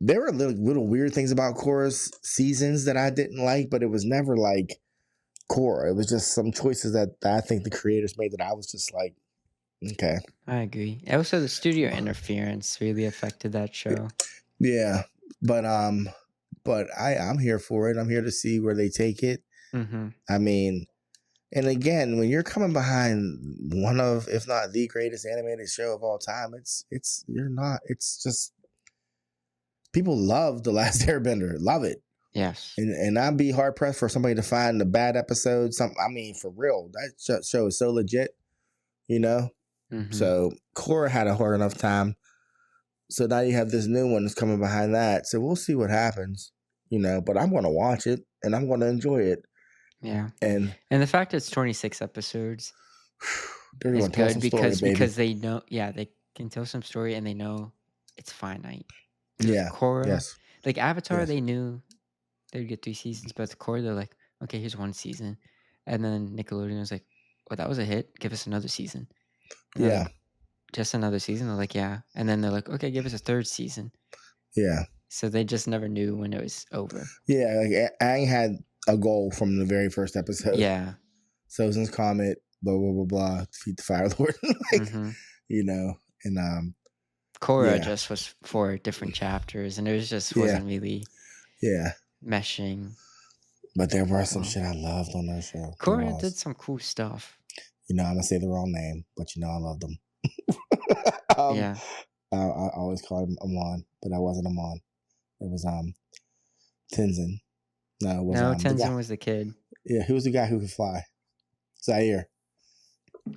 There were little weird things about Korra's seasons that I didn't like, but it was never like Korra. It was just some choices that I think the creators made that I was just like, okay. I agree. Also, the studio interference really affected that show. Yeah, but I'm here for it. I'm here to see where they take it. Mm-hmm. I mean, and again, when you're coming behind one of, if not the greatest animated show of all time, it's just people love The Last Airbender, love it. Yes, and I'd be hard pressed for somebody to find the bad episode. I mean, for real, that show is so legit, Mm-hmm. So Korra had a hard enough time. So now you have this new one that's coming behind that. So we'll see what happens, But I'm going to watch it and I'm going to enjoy it. Yeah, and the fact it's 26 episodes they're is going to tell good some because story, baby. because they know, they can tell some story and they know it's finite. Yeah, Korra, yes. like Avatar, Yes. they knew they would get 3 seasons, but the Korra, they're like, okay, here's 1 season, and then Nickelodeon was like, oh, that was a hit, give us another season. And they're Yeah. like, just another season? They're like, yeah. And then they're like, okay, give us a 3rd season. Yeah. So they just never knew when it was over. Yeah, like Aang had a goal from the very first episode. Yeah. Sozin's Comet, blah, blah, blah, blah, defeat the Fire Lord. And Korra just was 4 different chapters, and it was just wasn't really meshing. But there were some shit I loved on that show. Korra did some cool stuff. I'm going to say the wrong name, but I loved them. Yeah. I always called him Amon, but I wasn't Amon. It was Tenzin. No, it was Tenzin was the kid. Yeah, he was the guy who could fly. Zaire.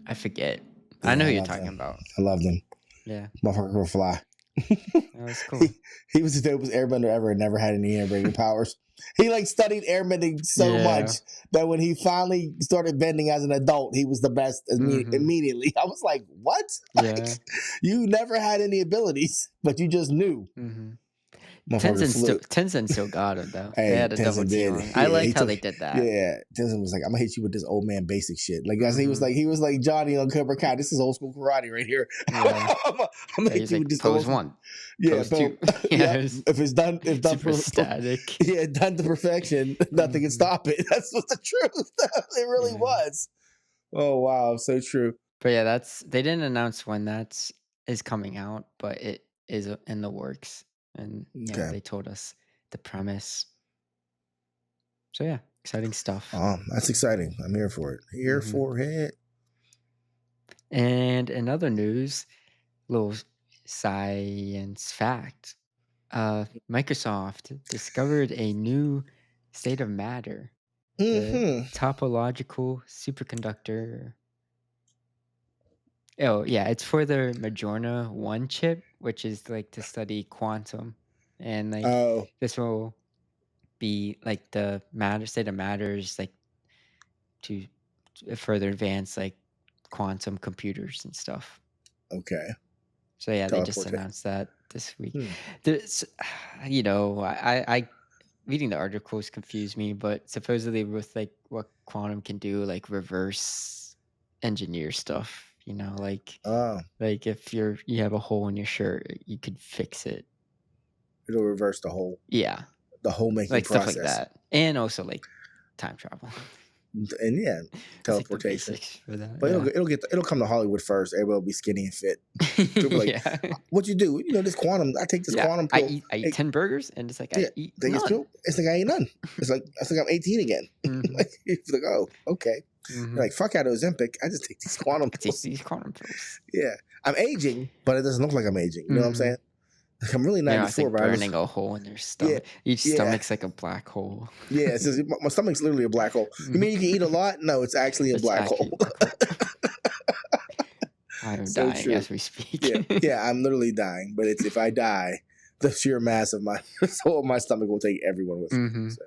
I forget. Yeah, I know who you're talking about. I loved him. Yeah. Motherfucker could fly. That was cool. He was the dopest airbender ever and never had any airbending powers. He studied airbending so much that when he finally started bending as an adult, he was the best immediately. I was like, what? Yeah. You never had any abilities, but you just knew. Mm-hmm. Tenzin still got it though. Hey, they had a double team on him. I liked how they did that. Yeah, Tenzin was like, "I'm gonna hit you with this old man basic shit." Like he was like Johnny on Cobra Kai. This is old school karate right here. Yeah. I'm gonna hit you with this pose 1. Pose 2. If it's done, super static. Done to perfection, nothing can stop it. That's what the truth. It really was. Oh wow, so true. But yeah, they didn't announce when is coming out, but it is in the works. And they told us the premise. So yeah, exciting stuff. That's exciting. I'm here for it. Here for it. And in other news, little science fact. Microsoft discovered a new State of matter. Mm-hmm. The topological superconductor. Oh, yeah, it's for the Majorna 1 chip, which is like to study quantum. And like Oh, this will be like the state of matters, like to further advance like quantum computers and stuff. okay. So yeah, they just Teleportation. announced that this week. Hmm. There's, I reading the articles confused me, but supposedly with like what quantum can do, like reverse engineer stuff, Oh, like if you have a hole in your shirt, you could fix it. it'll reverse the whole making Like stuff process. like that, and also like time travel. And yeah, That's like the teleportation. basics for that. But Yeah. it'll come to Hollywood first. Everybody will be skinny and fit. People be like, Yeah. what you do? You know, this quantum. I take this Yeah, quantum I pill. eat 10 burgers, and it's like I eat take this none. pill. It's like I ain't none. It's like I'm 18 again. Mhm. It's like, oh, okay. Mhm. You're like, fuck out of Ozempic. I just take these quantum I take pills. these quantum pills. Yeah, I'm aging, but it doesn't look like I'm aging. You know what I'm Mhm. saying? Like, I'm really It's 94, like but I just burning a hole in your stomach. Each stomach's like a black hole. yeah. It says my stomach's literally a black hole. You mean you can eat a lot? No, it's actually a It's black actually hole. a black hole. I'm So dying true. as we speak. Yeah, I'm literally dying. But it's if I die, the sheer mass of my soul of my stomach will take everyone with me. Mhm. So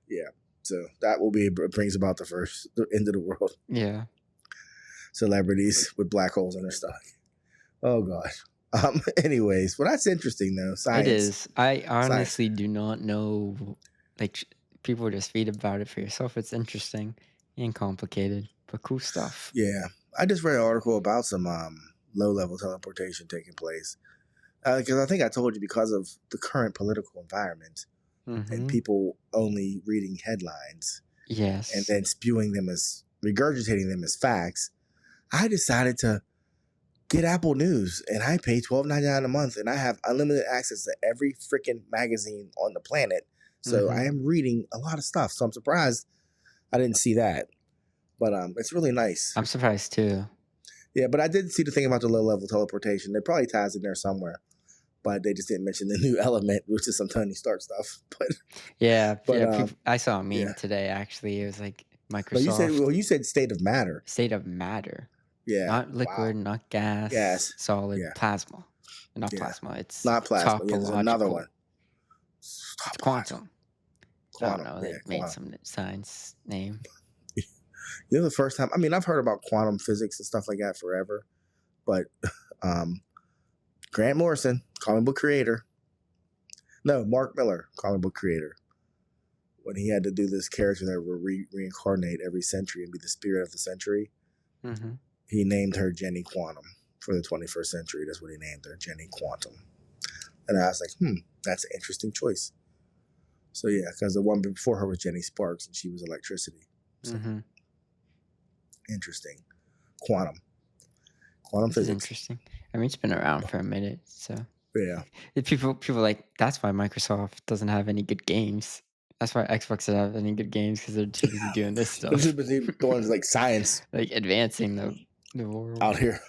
yeah, so that will be brings about the end of the world. Yeah. Celebrities with black holes in their stomach. Oh gosh. Anyways, well, that's interesting though. Science. It is. I honestly do not know. Like, people just read about it for yourself. It's interesting and complicated, but cool stuff. Yeah, I just read an article about some low-level teleportation taking place because I think I told you because of the current political environment and Mhm. people only reading headlines and Yes. then regurgitating them as facts. I decided to get Apple News, and I pay $12.99 a month, and I have unlimited access to every freaking magazine on the planet. So I am reading a lot of stuff. So I'm surprised I didn't see that, but it's really nice. I'm surprised too. Yeah, but I did see the thing about the low-level teleportation. It probably ties in there somewhere, but they just didn't mention the new element, which is some Tony Stark stuff. But Yeah, But, people, I saw a meme yeah. today. Actually, it was like but Microsoft you said state of matter. state of matter, Yeah, not liquid, not gas, solid, yeah. plasma, not Yeah. plasma. It's Not plasma. Yeah, there's another topological. one. It's quantum. I don't know. Quantum. They Yeah, made quantum. some science name. You know, the first time. I mean, I've heard about quantum physics and stuff like that forever, but Grant Morrison, comic book creator. No, Mark Miller, comic book creator. When he had to do this character that would reincarnate every century and be the spirit of the century, Mm-hmm. he named her Jenny Quantum for the 21st century. That's what he named her, Jenny Quantum. And I was like, that's an interesting choice. So yeah, because the one before her was Jenny Sparks, and she was electricity. So interesting. Quantum This is physics. interesting. I mean, it's been around for a minute, so Yeah. people like that's why Microsoft doesn't have any good games. That's why Xbox doesn't have any good games because they're too busy doing this stuff. They're too busy doing like science like advancing the world out here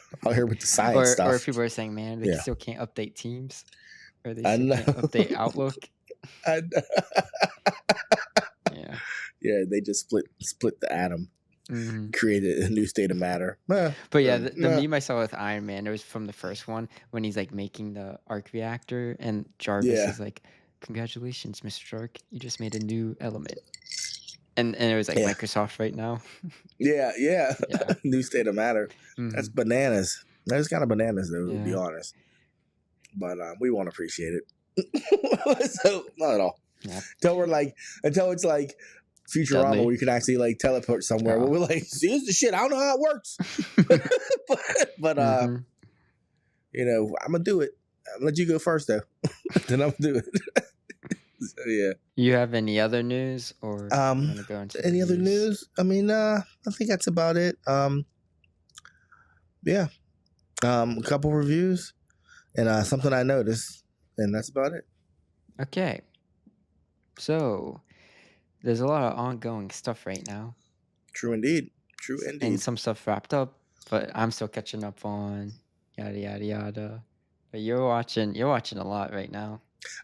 with the science stuff. Or people are saying, man, they Yeah. still can't update Teams, or they I still know. can't update Outlook. I know. Yeah. Yeah, they just split the atom, created a new state of matter. But yeah, the meme I saw with Iron Man, it was from the first one when he's like making the arc reactor, and Jarvis is like, "Congratulations, Mr. Stark, you just made a new element." And it was like Microsoft right now. Yeah. New state of matter. That's bananas. That is kind of bananas, though, to be honest. But we won't appreciate it. So not at all. Yeah. Until it's like Futurama, where you can actually like teleport somewhere. Where we're like, see, this is the shit. I don't know how it works. but you know, I'm gonna do it. I'm gonna let you go first, though. Then I'm gonna do it. So, yeah. You have any other news, or want to go into any other news? I mean, I think that's about it. Yeah. A couple reviews and something I noticed, and that's about it. Okay. So there's a lot of ongoing stuff right now. True indeed. And some stuff wrapped up, but I'm still catching up on yada yada yada. But you're watching a lot right now.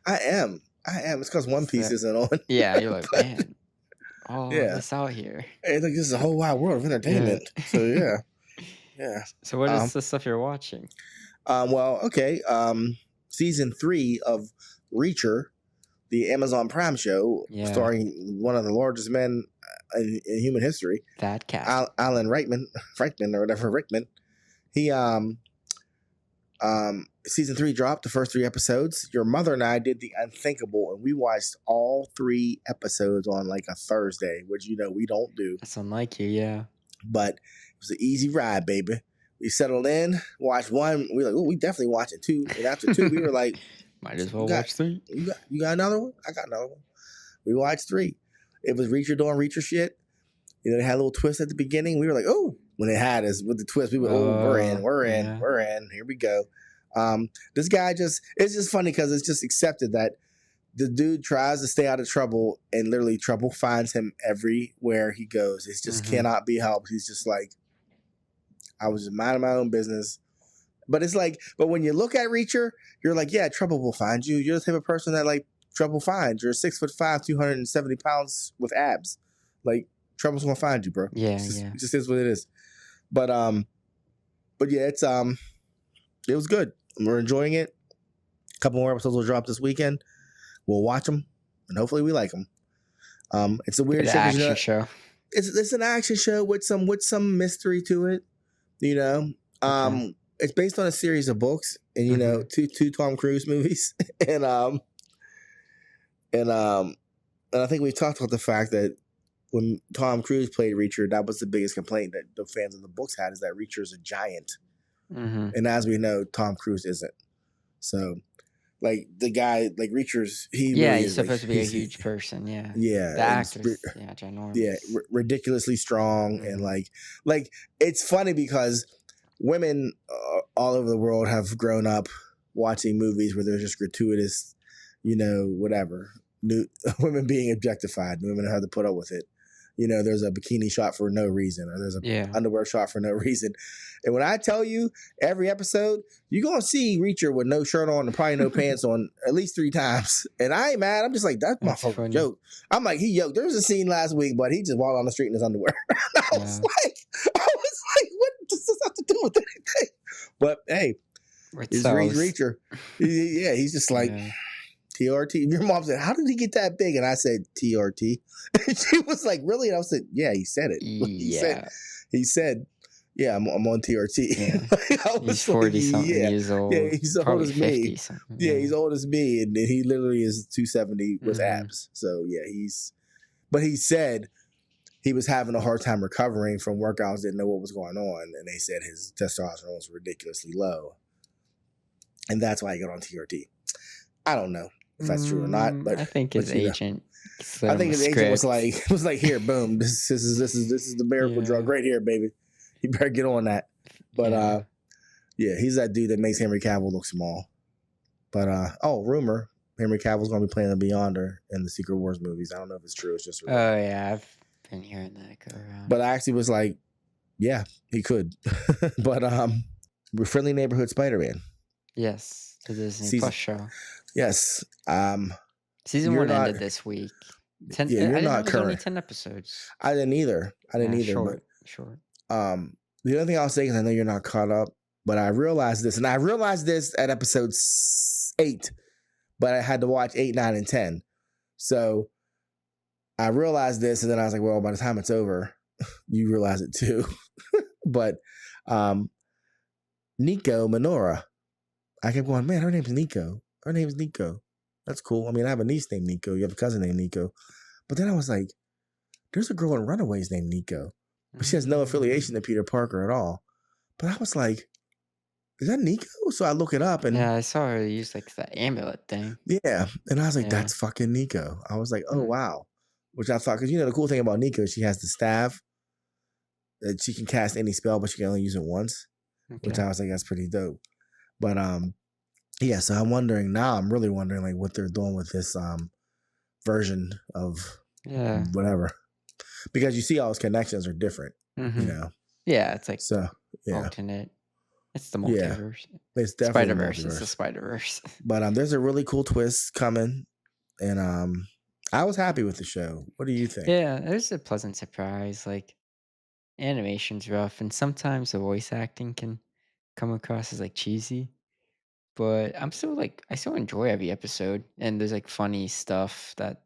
I am. It's because One Piece isn't on. Yeah, you're like, man, all Yeah. this out here. Hey, look, this is a whole wide world of entertainment. So yeah. So what is the stuff you're watching? Well, okay. Season 3 of Reacher, the Amazon Prime show, starring one of the largest men in human history, that cat, Alan Rickman or whatever Rickman. He season 3 dropped the first 3 episodes. Your mother and I did the unthinkable, and we watched all 3 episodes on like a Thursday, which we don't do. That's unlike you, yeah. But it was an easy ride, baby. We settled in, watched 1. We were like, oh, we definitely watching 2. And after 2, we were like, might as well watch 3. You got another one? I got another one. We watched 3. It was Reacher doing Reacher shit. It had a little twist at the beginning. We were like, oh, when it had us with the twist, we were, we're in. Here we go. This guy it's just funny because it's just accepted that the dude tries to stay out of trouble, and literally trouble finds him everywhere he goes. It just cannot be helped. He's just like, I was just minding my own business. But it's like, but when you look at Reacher, you're like, yeah, trouble will find you. You're the type of person that like trouble finds. You're 6'5", 270 pounds with abs. Like, trouble's gonna find you, bro. Yeah, it just is what it is. But yeah, it's it was good. We're enjoying it. A couple more episodes will drop this weekend. We'll watch them, and hopefully we like them. It's a weird action show. It's an action show with some mystery to it. It's based on a series of books, and two Tom Cruise movies, and I think we talked about the fact that when Tom Cruise played Reacher, that was the biggest complaint that the fans of the books had, is that Reacher is a giant. And as we know, Tom Cruise isn't. So, like, the guy, like, Reacher's, he's supposed to be a huge person, yeah. Yeah. The actor's, ginormous. Yeah, ridiculously strong, and, like, it's funny because women all over the world have grown up watching movies where there's just gratuitous, whatever. Women being objectified. Women have to put up with it. There's a bikini shot for no reason, or there's a underwear shot for no reason. And when I tell you, every episode, you're going to see Reacher with no shirt on and probably no pants on at least 3 times. And I ain't mad. I'm just like, that's my fucking joke. I'm like, there was a scene last week, but he just walked on the street in his underwear. I was like, what does this have to do with anything? But hey, he's Reacher. He's just like... Yeah. TRT. Your mom said, how did he get that big? And I said, TRT. And she was like, really? And I said, yeah, he said it. He said, yeah, I'm on TRT. Yeah. He's 40-something years old. Yeah, he's old as me. Yeah, he's old as me. And he literally is 270 with abs. So, yeah, but he said he was having a hard time recovering from workouts, didn't know what was going on. And they said his testosterone was ridiculously low. And that's why he got on TRT. I don't know if that's true or not, but I think his agent. I think his agent was like, here, boom, this is the miracle drug right here, baby. You better get on that. But he's that dude that makes Henry Cavill look small. But rumor, Henry Cavill's gonna be playing the Beyonder in the Secret Wars movies. I don't know if it's true. It's just rumor. Oh yeah, I've been hearing that go around. But I actually was like, yeah, he could. But we're Friendly Neighborhood Spider-Man. Yes, the Disney Plus show. Yes. Season 1 ended this week. 10, you're not current. Only 10 episodes. I didn't either. Short. The other thing I'll say is I know you're not caught up, but I realized this, and I realized this at episode 8, but I had to watch 8, 9, and 10. So I realized this, and then I was like, well, by the time it's over, you realize it too. But Nico Minora, I kept going, man, her name's Nico. Her name's Nico. That's cool. I mean, I have a niece named Nico. You have a cousin named Nico. But then I was like, there's a girl in Runaways named Nico. But she has no affiliation to Peter Parker at all. But I was like, is that Nico? So I look it up. And yeah, I saw her use like the amulet thing. Yeah. And I was like, that's fucking Nico. I was like, oh, wow. Which I thought, because the cool thing about Nico, she has the staff that she can cast any spell, but she can only use it once. Okay. Which I was like, that's pretty dope. But yeah, so I'm really wondering like what they're doing with this version of whatever. Because you see all his connections are different, Yeah, it's like alternate. It's the multiverse. Yeah, it's definitely Spider-Verse. It's the Spider-Verse. But there's a really cool twist coming, and I was happy with the show. What do you think? Yeah, it was a pleasant surprise. Like animation's rough, and sometimes the voice acting can come across as like cheesy. But I'm still like I still enjoy every episode, and there's like funny stuff that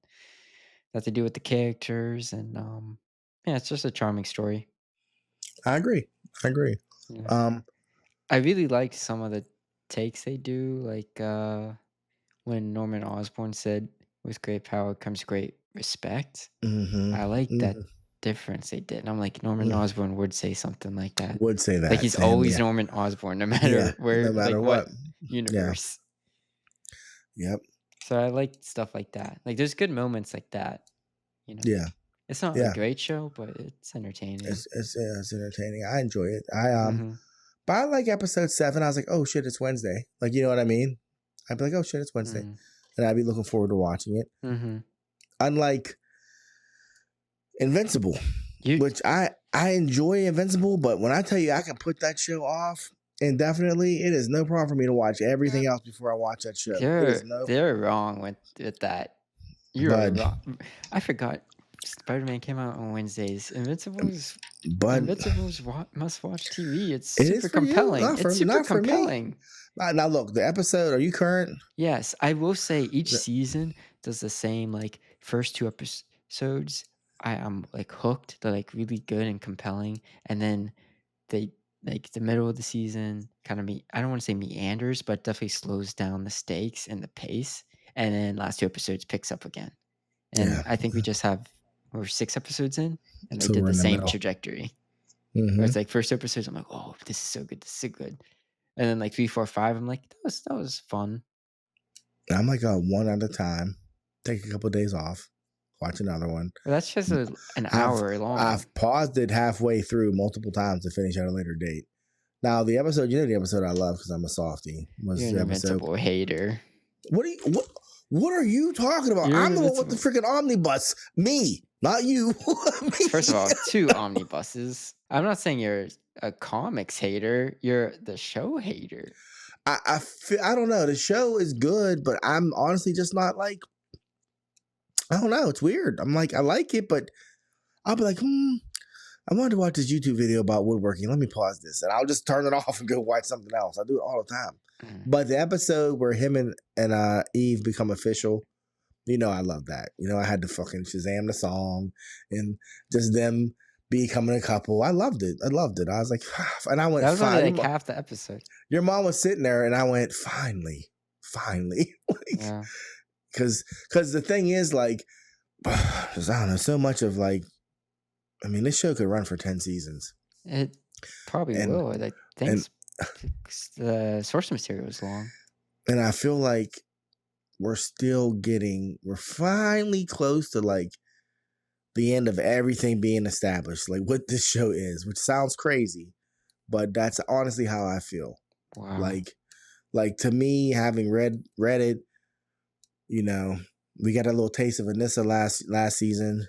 they do with the characters, and yeah, it's just a charming story. I agree. Yeah. Um, I really like some of the takes they do, like when Norman Osborn said, "With great power comes great respect." mhm, I like that mhm. difference they did. And I'm like, Norman Mm, Osborn would say something like that. would say Like that. he's Same, always yeah, Norman Osborn, no yeah. matter where, No matter like what what. Yeah. universe. Yep. So I like stuff like that. Like there's good moments like that. You know, Yeah. it's not a Yeah. great show, but it's entertaining. It's entertaining. I enjoy it. Hmm. By like episode 7, I was like, oh shit, it's Wednesday. Like, you know what I mean? I'd be like, oh shit, it's Wednesday, Mm. and I'd be looking forward to watching it. Hmm. Unlike Invincible, You, which I enjoy Invincible, but when I tell you I can put that show off indefinitely, it is no problem for me to watch everything else before I watch that show. It is no, they're wrong with that. You're bud, wrong. I forgot Spider-Man came out on Wednesdays. bud. Invincible's must-watch TV. It's It is super for you, compelling. It's super not for me. compelling. Now look, the episode. Are you current? Yes, I will say each season does the same. Like first 2 episodes, I am like hooked. They're like really good and compelling, and then they like the middle of the season kind of I don't want to say meanders, but definitely slows down the stakes and the pace. And then last 2 episodes picks up again. And Yeah. I think we're 6 episodes in, and they So did we're the in the same middle. trajectory. Mm-hmm. Where it's like first episodes, I'm like, oh, this is so good, this is so good. And then like 3, 4, 5, I'm like, that was fun. I'm like one at a time. Take a couple of days off. Watch another one. But that's just an hour long. I've paused it halfway through multiple times to finish at a later date. Now the episode, the episode I love because I'm a softie, was You're an the episode. Invincible hater. What are you talking about? You're I'm the one with the freaking omnibus. Me, not you. Me. First of all, 2 omnibuses. I'm not saying you're a comics hater. You're the show hater. I don't know. The show is good, but I'm honestly just not like. I don't know. It's weird. I'm like, I like it, but I'll be like, I wanted to watch this YouTube video about woodworking. Let me pause this, and I'll just turn it off and go watch something else. I do it all the time. But the episode where him and Eve become official, I love that. I had to fucking Shazam the song and just them becoming a couple. I loved it. I was like, and I went, that was fine. only like half the episode. Your mom was sitting there, and I went, finally. Yeah. Because the thing is, like, I don't know, so much of like, I mean, this show could run for 10 seasons. It probably will. Like, thanks. The source material is long. And I feel like we're finally close to like the end of everything being established, like what this show is, which sounds crazy, but that's honestly how I feel. Wow. Like to me, having read it, we got a little taste of Anissa last season,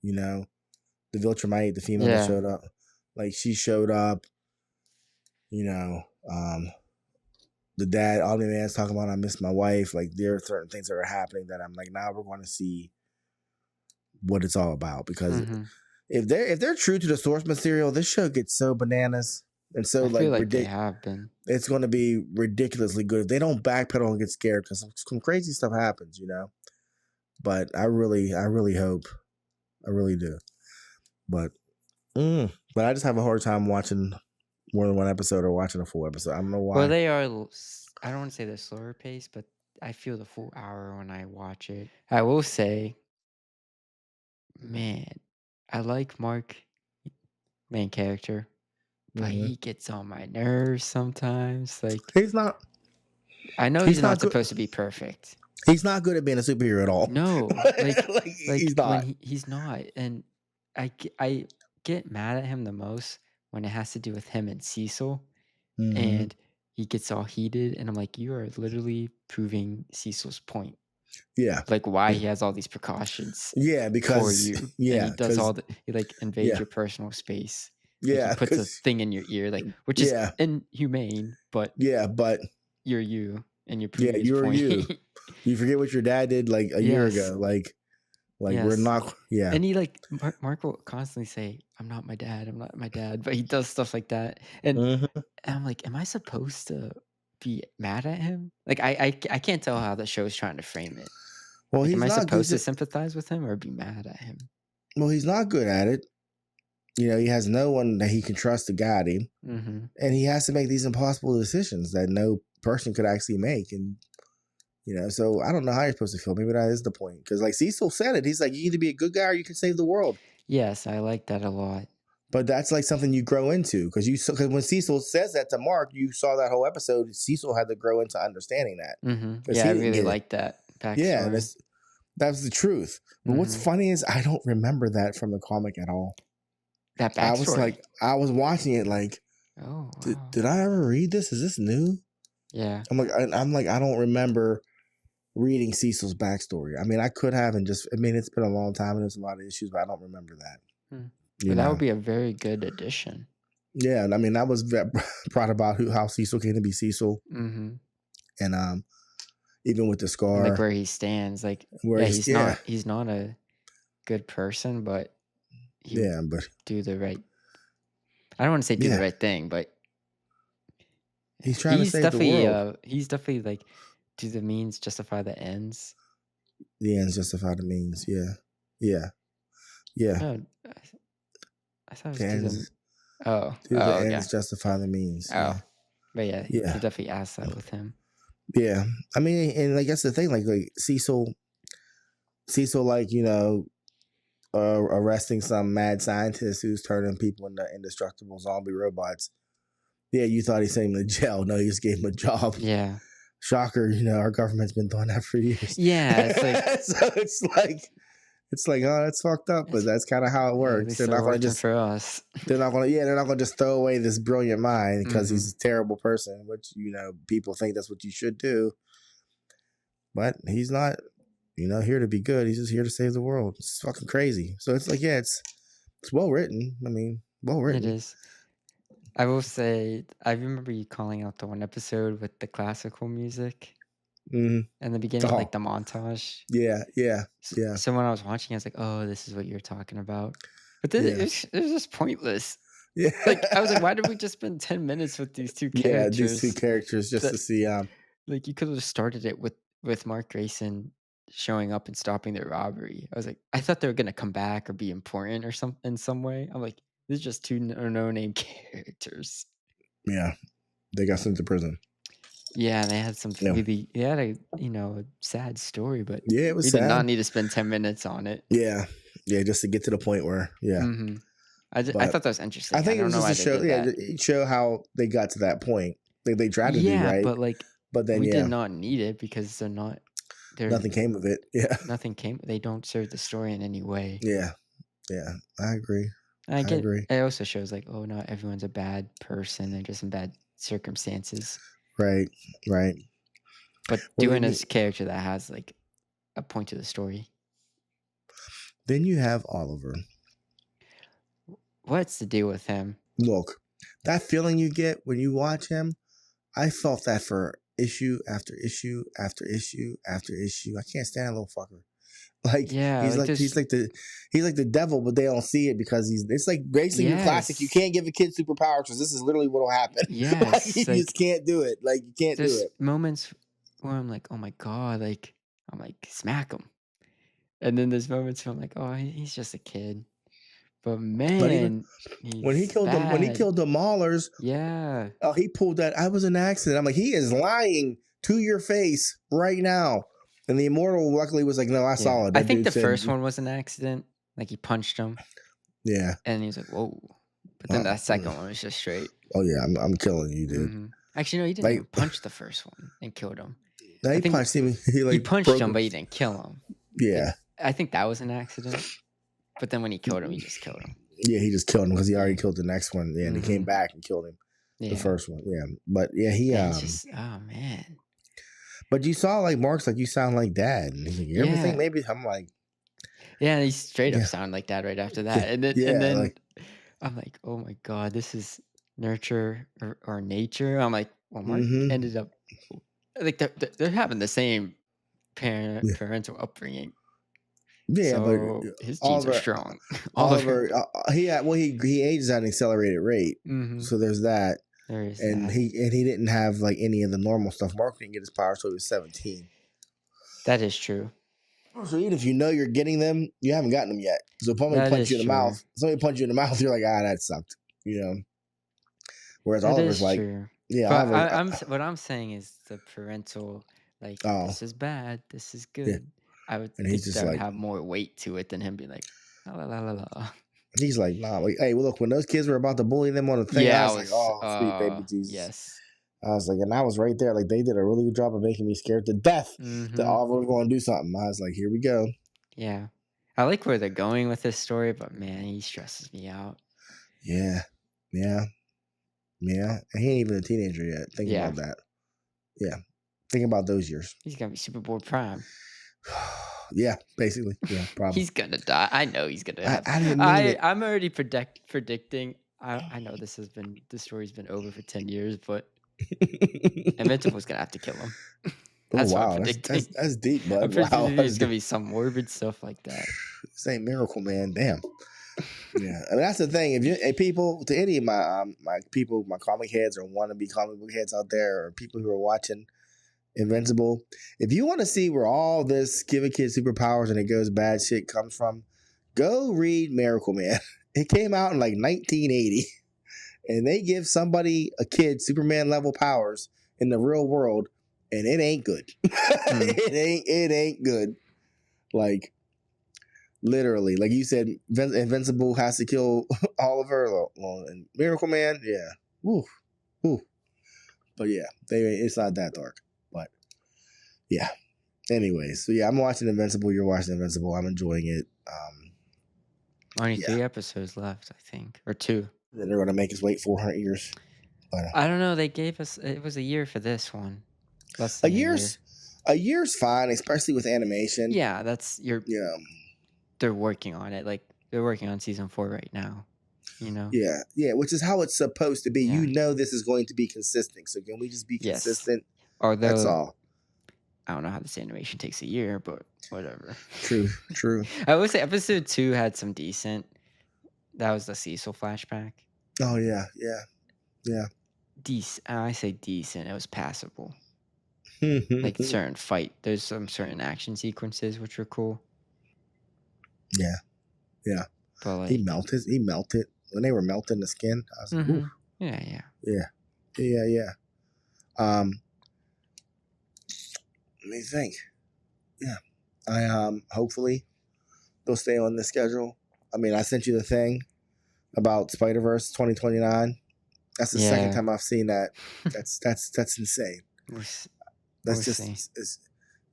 the Viltrumite, the female that showed up. Like she showed up, the dad, Omni-Man's talking about I miss my wife. Like there are certain things that are happening that I'm like, now we're going to see what it's all about. Because if they're true to the source material, this show gets so bananas and so I feel like they have been. It's going to be ridiculously good if they don't backpedal and get scared, because some crazy stuff happens, But I really hope, I really do. But I just have a hard time watching more than one episode or watching a full episode. I don't know why. Well, they are, I don't want to say they're slower paced, but I feel the full hour when I watch it. I will say, man, I like Mark, main character, but he gets on my nerves sometimes. Like he's not. I know he's not supposed to be perfect. He's not good at being a superhero at all. No, like he's not. He's not, and I get mad at him the most when it has to do with him and Cecil, and he gets all heated, and I'm like, you are literally proving Cecil's point. Yeah, like why he has all these precautions. Yeah, because for you. Yeah, and he does all he like invades your personal space. Yeah, like he puts a thing in your ear, like which is inhumane, but but you're you, and you're proving his you're point. you. You forget what your dad did like a year ago, like. Like we're Yes. not. Yeah. And he like Mark will constantly say, "I'm not my dad. I'm not my dad," but he does stuff like that, Hmm. and I'm like, "Am I supposed to be mad at him?" Like, I can't tell how the show's trying to frame it. Well, Like, am he's I not good. supposed to sympathize with him or be mad at him? Well, he's not good at it. You know, he has no one that he can trust to guide him, Mm-hmm. and he has to make these impossible decisions that no person could actually make. And you know, so I don't know how you're supposed to feel. Maybe that is the point. Because like Cecil said it, he's like, you either be a good guy or you can save the world. Yes, I like that a lot. But that's like something you grow into because when Cecil says that to Mark, you saw that whole episode. Cecil had to grow into understanding that Mm-hmm. because Yeah, I he didn't really get it. like that Yeah, backstory. that's the truth. But what's Mhm. funny is I don't remember that from the comic at all. That I was backstory. like, I was watching it like, Oh wow. did I ever read this? Is this new? Yeah. I'm like, I don't remember reading Cecil's backstory. I mean, I could have, and just, I mean, it's been a long time and there's a lot of issues, but I don't remember that. Hmm. You But that know? would be a very good addition. Yeah, and I mean, I was proud about how Cecil came to be Cecil, Mm-hmm. and even with the scar, And like where he stands, like where yeah, he's he's not a good person, but he would yeah, but do the right. I don't want to say do the yeah, right thing, but he's trying to save the world. he's definitely like do the means justify the ends. The ends justify the means. Yeah, yeah, yeah. No, I thought it was The do the ends, oh the okay. ends justify the means. Oh, Yeah, but yeah, he yeah, definitely asked that with him. yeah. I mean, and I guess the thing, like Cecil, like you know, arresting some mad scientist who's turning people into indestructible zombie robots. Yeah, you thought he sent him to jail. No, he just gave him a job. Yeah. Shocker, you know, our government's been doing that for years. Yeah, it's like so it's like, oh, that's fucked up, but that's kind of how it at works. least They're not going to working just, for us. they're not going to just throw away this brilliant mind because Mhm. he's a terrible person, which, you know, people think that's what you should do. But he's not, you know, here to be good. He's just here to save the world. It's fucking crazy. So it's like, yeah, it's well written. I mean, well written. It is. I will say, I remember you calling out the one episode with the classical music Mm-hmm. in the beginning, Oh. like the montage. Yeah. So when I was watching, I was like, "Oh, this is what you're talking about." But then it was just pointless. Yeah. Like I was like, "Why did we just spend 10 minutes with these two Yeah, characters?" these two characters just to see. Like you could have started it with Mark Grayson showing up and stopping their robbery. I was like, I thought they were gonna come back or be important or some in some way. I'm like, this is just two no name characters. Yeah, they got sent to prison. Yeah, they had some Yeah. really they had a a sad story, but Yeah, it was we did not sad. need to spend 10 minutes on it. Yeah, just to get to the point where Mm-hmm. I But thought that was interesting. I think it don't was know just why to they show, did that. show how they got to that point. They tried to do Yeah, right, but like but then we did not need it because nothing came of it. Yeah, nothing came. They don't serve the story in any way. yeah. I agree. And I get agree. it also shows like, oh, not everyone's a bad person. They're just in bad circumstances. Right. But Well, doing then this character that has like a point to the story. Then you have Oliver. What's the deal with him? Look, that feeling you get when you watch him, I felt that for issue after issue after issue after issue. I can't stand that little fucker. Like Yeah, he's like the devil, but they don't see it because it's like basically your classic. You can't give a kid superpowers because this is literally what'll happen. Yes, like, you like, just can't do it. Like you can't do there's it. moments where I'm like, oh my god, like I'm like smack him, and then there's moments where I'm like, oh, he's just a kid. But But even man, when he killed bad. the Maulers, Yeah. Oh, he pulled that. I was an accident. I'm like, he is lying to your face right now. And the Immortal luckily was like, no, I saw it. I think the first one was an accident. Like he punched him. Yeah. And he was like, whoa. But then that second one was just straight. Oh yeah, I'm killing you, dude. Mm-hmm. Actually, no, he didn't even punch the first one and killed him. No, he punched him. He punched him, but he didn't kill him. Yeah. I think that was an accident. But then when he killed him, he just killed him. Yeah, he just killed him because he already killed the next one. Yeah, and he came back and killed him. Yeah. The first one. Yeah. But yeah, he just, oh man. But you saw like Mark's like, you sound like dad. And he's like, you ever think maybe I'm like, yeah, he straight up sounded like dad right after that. And then like, I'm like, oh my god, this is nurture or nature. I'm like, well, Mark ended up like they're having the same parental upbringing. Yeah, but So his genes are Oliver, strong. Oliver, he ages at an accelerated rate, Mm-hmm. so there's that, There is and that. he didn't have like any of the normal stuff. Mark didn't get his power till he was 17. That is true. So even if you know you're getting them, you haven't gotten them yet. So if somebody That punch is you in the true. mouth, you're like, that sucked, you know. Whereas That Oliver's is like, true. yeah, But Oliver, what I'm saying is the parental, like, oh this is bad, this is yeah, good. I would and he's think just that would like, have more weight to it than him being like, la la la la la. he's like, nah, like, hey, well, look, when those kids were about to bully them on the thing, I Yeah, I was like, was. oh, sweet baby Jesus. Yes. I was like, and I was right there. Like, they did a really good job of making me scared to death that Mm-hmm. Oliver was going to do something. I was like, here we go. Yeah, I like where they're going with this story, but man, he stresses me out. Yeah. And he ain't even a teenager yet. Think Yeah. about that. Yeah. Think about those years. He's gonna be Super Bowl prime. Yeah, basically. Yeah, probably. He's gonna die. I know he's gonna have. I didn't mean it. I'm already predicting. I know the story's been over for 10 years, but Invincible's gonna have to kill him. That's what I'm predicting. That's deep, bud. I'm predicting it's gonna be some morbid stuff like that. This ain't Miracle Man. Damn. Yeah, I mean that's the thing. If you, people, to any of my people, my comic heads or wannabe comic book heads out there, or people who are watching Invincible, if you want to see where all this give a kid superpowers and it goes bad shit comes from, go read Miracle Man. It came out in like 1980, and they give somebody a kid Superman level powers in the real world, and it ain't good. It ain't good. Like. Literally, like you said, Invincible has to kill Oliver, and Miracle Man, yeah, woo. But yeah, it's not that dark. But yeah, anyways, so yeah, I'm watching Invincible. You're watching Invincible. I'm enjoying it. Only 3 episodes left, I think, or 2. Then they're gonna make us wait 400 years. But, I don't know. They gave us. It was a year for this one. Less a than year's fine, especially with animation. Yeah, that's your. Yeah. They're working on it. Like they're working on season 4 right now. You know. Yeah, which is how it's supposed to be. Yeah. You know, this is going to be consistent. So can we just be consistent? Although, that's all. I don't know how this animation takes a year, but whatever. True. I would say episode 2 had some decent. That was the Cecil flashback. Oh yeah. Decent. I say decent. It was passable. Like there's some certain action sequences which were cool. Yeah. But like, he melted when they were melting the skin. I was like, ooh. Yeah. Let me think. Yeah, I hopefully they'll stay on the schedule. I mean, I sent you the thing about Spider-Verse 2029. That's the second time I've seen that. That's insane. That's just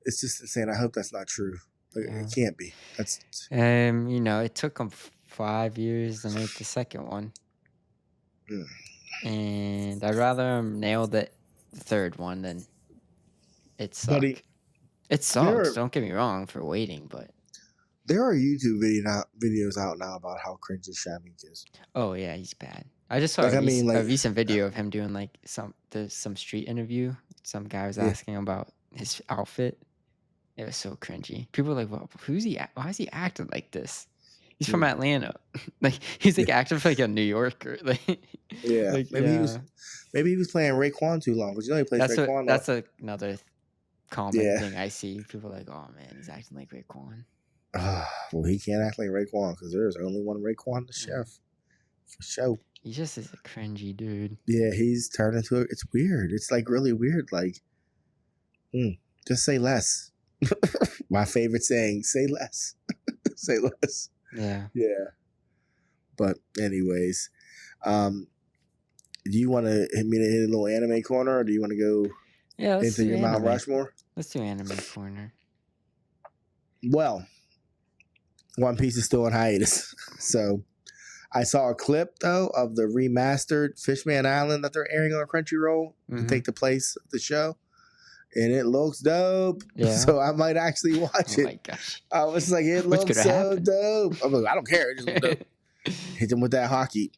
it's just insane. I hope that's not true. It can't be. That's it took them 5 years to make the second one, and I'd rather them nail the third one than it sucked. It sucks. Don't get me wrong for waiting, but there are YouTube videos out now about how cringy Shamik is. Oh yeah, he's bad. I just saw a recent video of him doing like some street interview. Some guy was asking about his outfit. It was so cringy. People were like, well, who's he? Why is he acting like this? He's from Atlanta. Like he's like acting like a New Yorker. Like maybe he was playing Raekwon too long. But you know he plays Raekwon. That's another common thing I see. People are like, oh man, he's acting like Raekwon. Well, he can't act like Raekwon because there's only one Raekwon, the chef, for sure. He just is a cringy dude. Yeah, he's turned into it's weird. It's like really weird. Like, just say less. My favorite saying: say less. Say less. Yeah. But anyways, do you want to hit a little anime corner, or do you want to go into your Mount Rushmore? Let's do anime corner. Well, One Piece is still on hiatus, so I saw a clip though of the remastered Fishman Island that they're airing on Crunchyroll to take the place of the show. And it looks dope. Yeah. So I might actually watch it. Oh my gosh. I was like, it looks so dope. I'm like, I don't care. It just looks dope. Hit them with that hockey.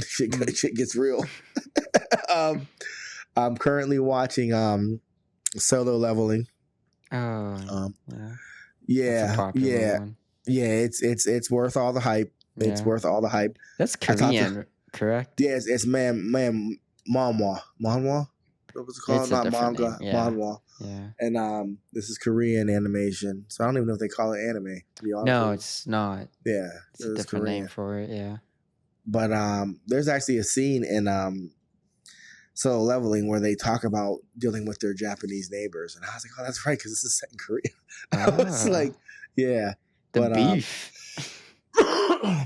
Shit gets real. I'm currently watching Solo Leveling. Oh. Yeah. One. Yeah, it's worth all the hype. It's Yeah. worth all the hype. That's I talked to- Korean, correct? Yeah, it's manhwa. Manhwa? What was it called? It's a Not different manga. name, yeah. Manhwa. Yeah. And this is Korean animation. So I don't even know if they call it anime, to be honest. No, with it's not. you. Yeah. It's a different name for it, yeah. But there's actually a scene in Solo Leveling where they talk about dealing with their Japanese neighbors. And I was like, oh, that's right, because this is set in Korea. I was like, yeah. The But, beef.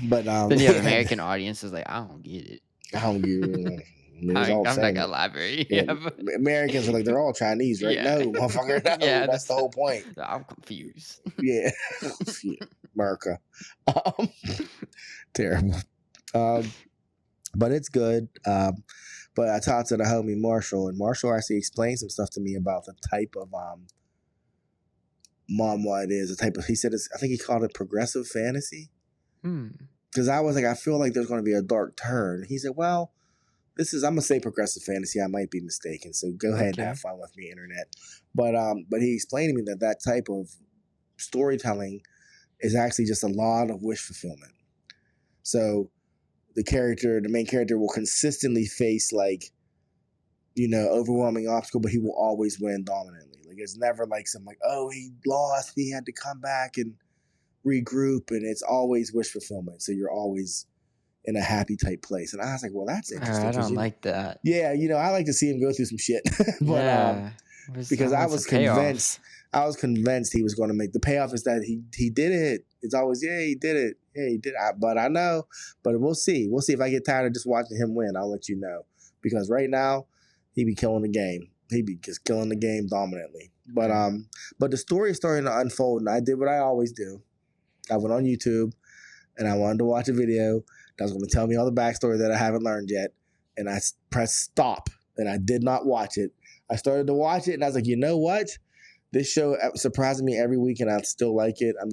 But Then you have American audiences like, I don't get it. I don't get it. I'm not gonna elaborate. Yeah, Yeah, but Americans are like, they're all Chinese, right? Yeah. No, motherfucker. No, Yeah, that's the whole point. I'm confused. Yeah. America. Terrible. But it's good. But I talked to the homie Marshall, and Marshall actually explained some stuff to me about the type of manhwa it is. The type of, he said, I think he called it progressive fantasy. Because I was like, I feel like there's going to be a dark turn. He said, well, I'm going to say progressive fantasy. I might be mistaken. So go ahead and have fun with me, internet. But he explained to me that type of storytelling is actually just a lot of wish fulfillment. So the main character will consistently face overwhelming obstacle, but he will always win dominantly. Like it's never like some he lost, he had to come back and regroup, and it's always wish fulfillment. So you're always in a happy type place. And I was like, well, that's interesting. I don't like that. Yeah, I like to see him go through some shit. But because I was convinced he was going to make the payoff is that he did it. It's always, he did it. Yeah, he did. But I know. But we'll see. We'll see if I get tired of just watching him win. I'll let you know. Because right now, he be killing the game. He be just killing the game dominantly. But the story is starting to unfold, and I did what I always do. I went on YouTube, and I wanted to watch a video that was going to tell me all the backstory that I haven't learned yet. And I pressed stop, and I did not watch it. I started to watch it, and I was like, you know what? This show surprises me every week, and I still like it. I'm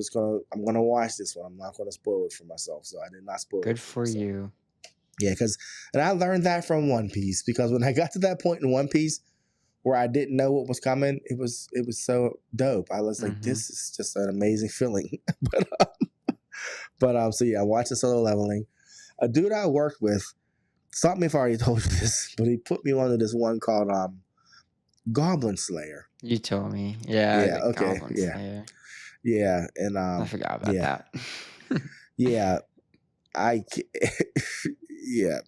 gonna watch this one. I'm not gonna spoil it for myself, so I did not spoil it. Good for you. Yeah, and I learned that from One Piece, because when I got to that point in One Piece where I didn't know what was coming, it was so dope. I was like, this is just an amazing feeling. So yeah, I watched the Solo Leveling. A dude I worked with, stop me if I already told you this, but he put me onto this one called Goblin Slayer. You told me. Yeah. Okay. Goblin Yeah. Slayer. Yeah. And I forgot about that. Yeah. Yeah.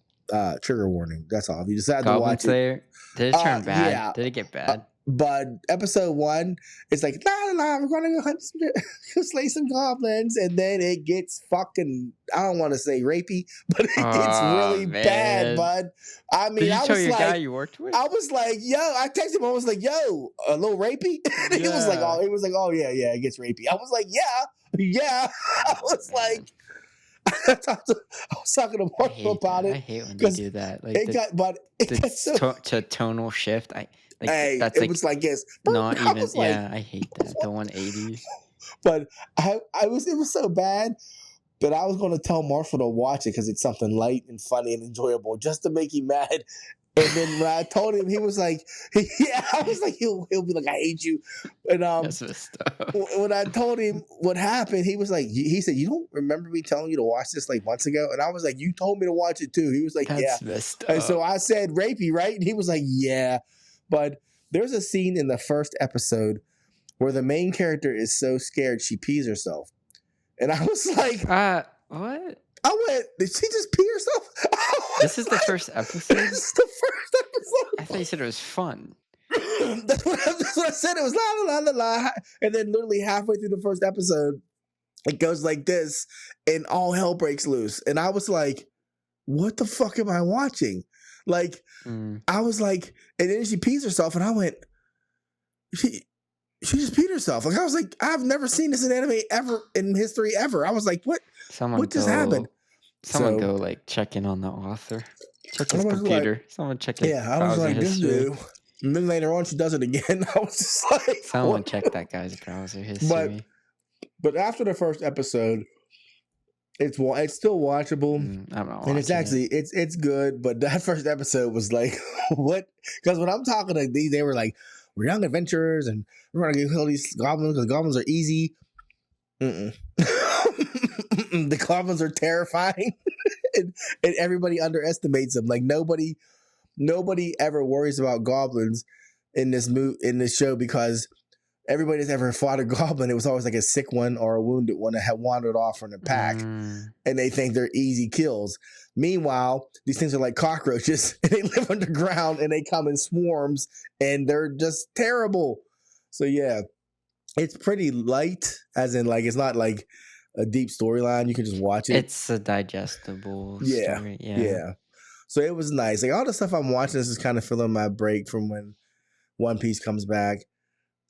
Trigger warning. That's all. If you decide Goblin to watch Slayer? Did it turn bad? Yeah. Did it get bad? But episode 1, it's like, we're going to hunt slay some goblins. And then it gets fucking, I don't want to say rapey, but it gets really bad, bud. I mean, Did you I tell was your like, guy you worked with? I was like, I texted him, I was like, a little rapey? And he was like, oh, yeah, it gets rapey. I was like, yeah. I was like, I was talking to Marshall about it. I hate when they do that. Like the tonal shift. It was like this. Not even. I hate that. The 180s. But it was so bad that I was going to tell Marshall to watch it because it's something light and funny and enjoyable, just to make him mad. And then when I told him, he was like, I was like, he'll be like, I hate you. And That's messed up. When I told him what happened, he was like, he said, you don't remember me telling you to watch this like months ago? And I was like, you told me to watch it too. He was like, That's messed up. And so I said, rapey, right? And he was like, yeah. But there's a scene in the first episode where the main character is so scared she pees herself. And I was like, what? I went, did she just pee herself? This is the first episode? This is the first episode. I thought you said it was fun. That's what I said. It was la, la, la, la, la. And then literally halfway through the first episode, it goes like this, and all hell breaks loose. And I was like, what the fuck am I watching? Like, I was like, and then she pees herself, and I went, she just peed herself. Like, I was like, I've never seen this in anime ever, in history ever. I was like, what just happened? Someone go like check in on the author. Check his computer. Someone check his I was like, history. This dude. And then later on, she does it again. I was just like, someone check that guy's browser history. But after the first episode, it's still watchable. I'm not and it's actually it's good. But that first episode was like, what? Because when I'm talking to these, they were like, we're young adventurers and we're gonna kill these goblins because goblins are easy. I'm The goblins are terrifying, and everybody underestimates them. Like nobody ever worries about goblins in this show because everybody that's ever fought a goblin, it was always like a sick one or a wounded one that had wandered off from the pack, and they think they're easy kills. Meanwhile, these things are like cockroaches, and they live underground, and they come in swarms, and they're just terrible. So yeah, it's pretty light, as in like it's not like a deep storyline. You can just watch it. It's a digestible story. Yeah. So it was nice. Like all the stuff I'm watching, this is kind of filling my break from when One Piece comes back.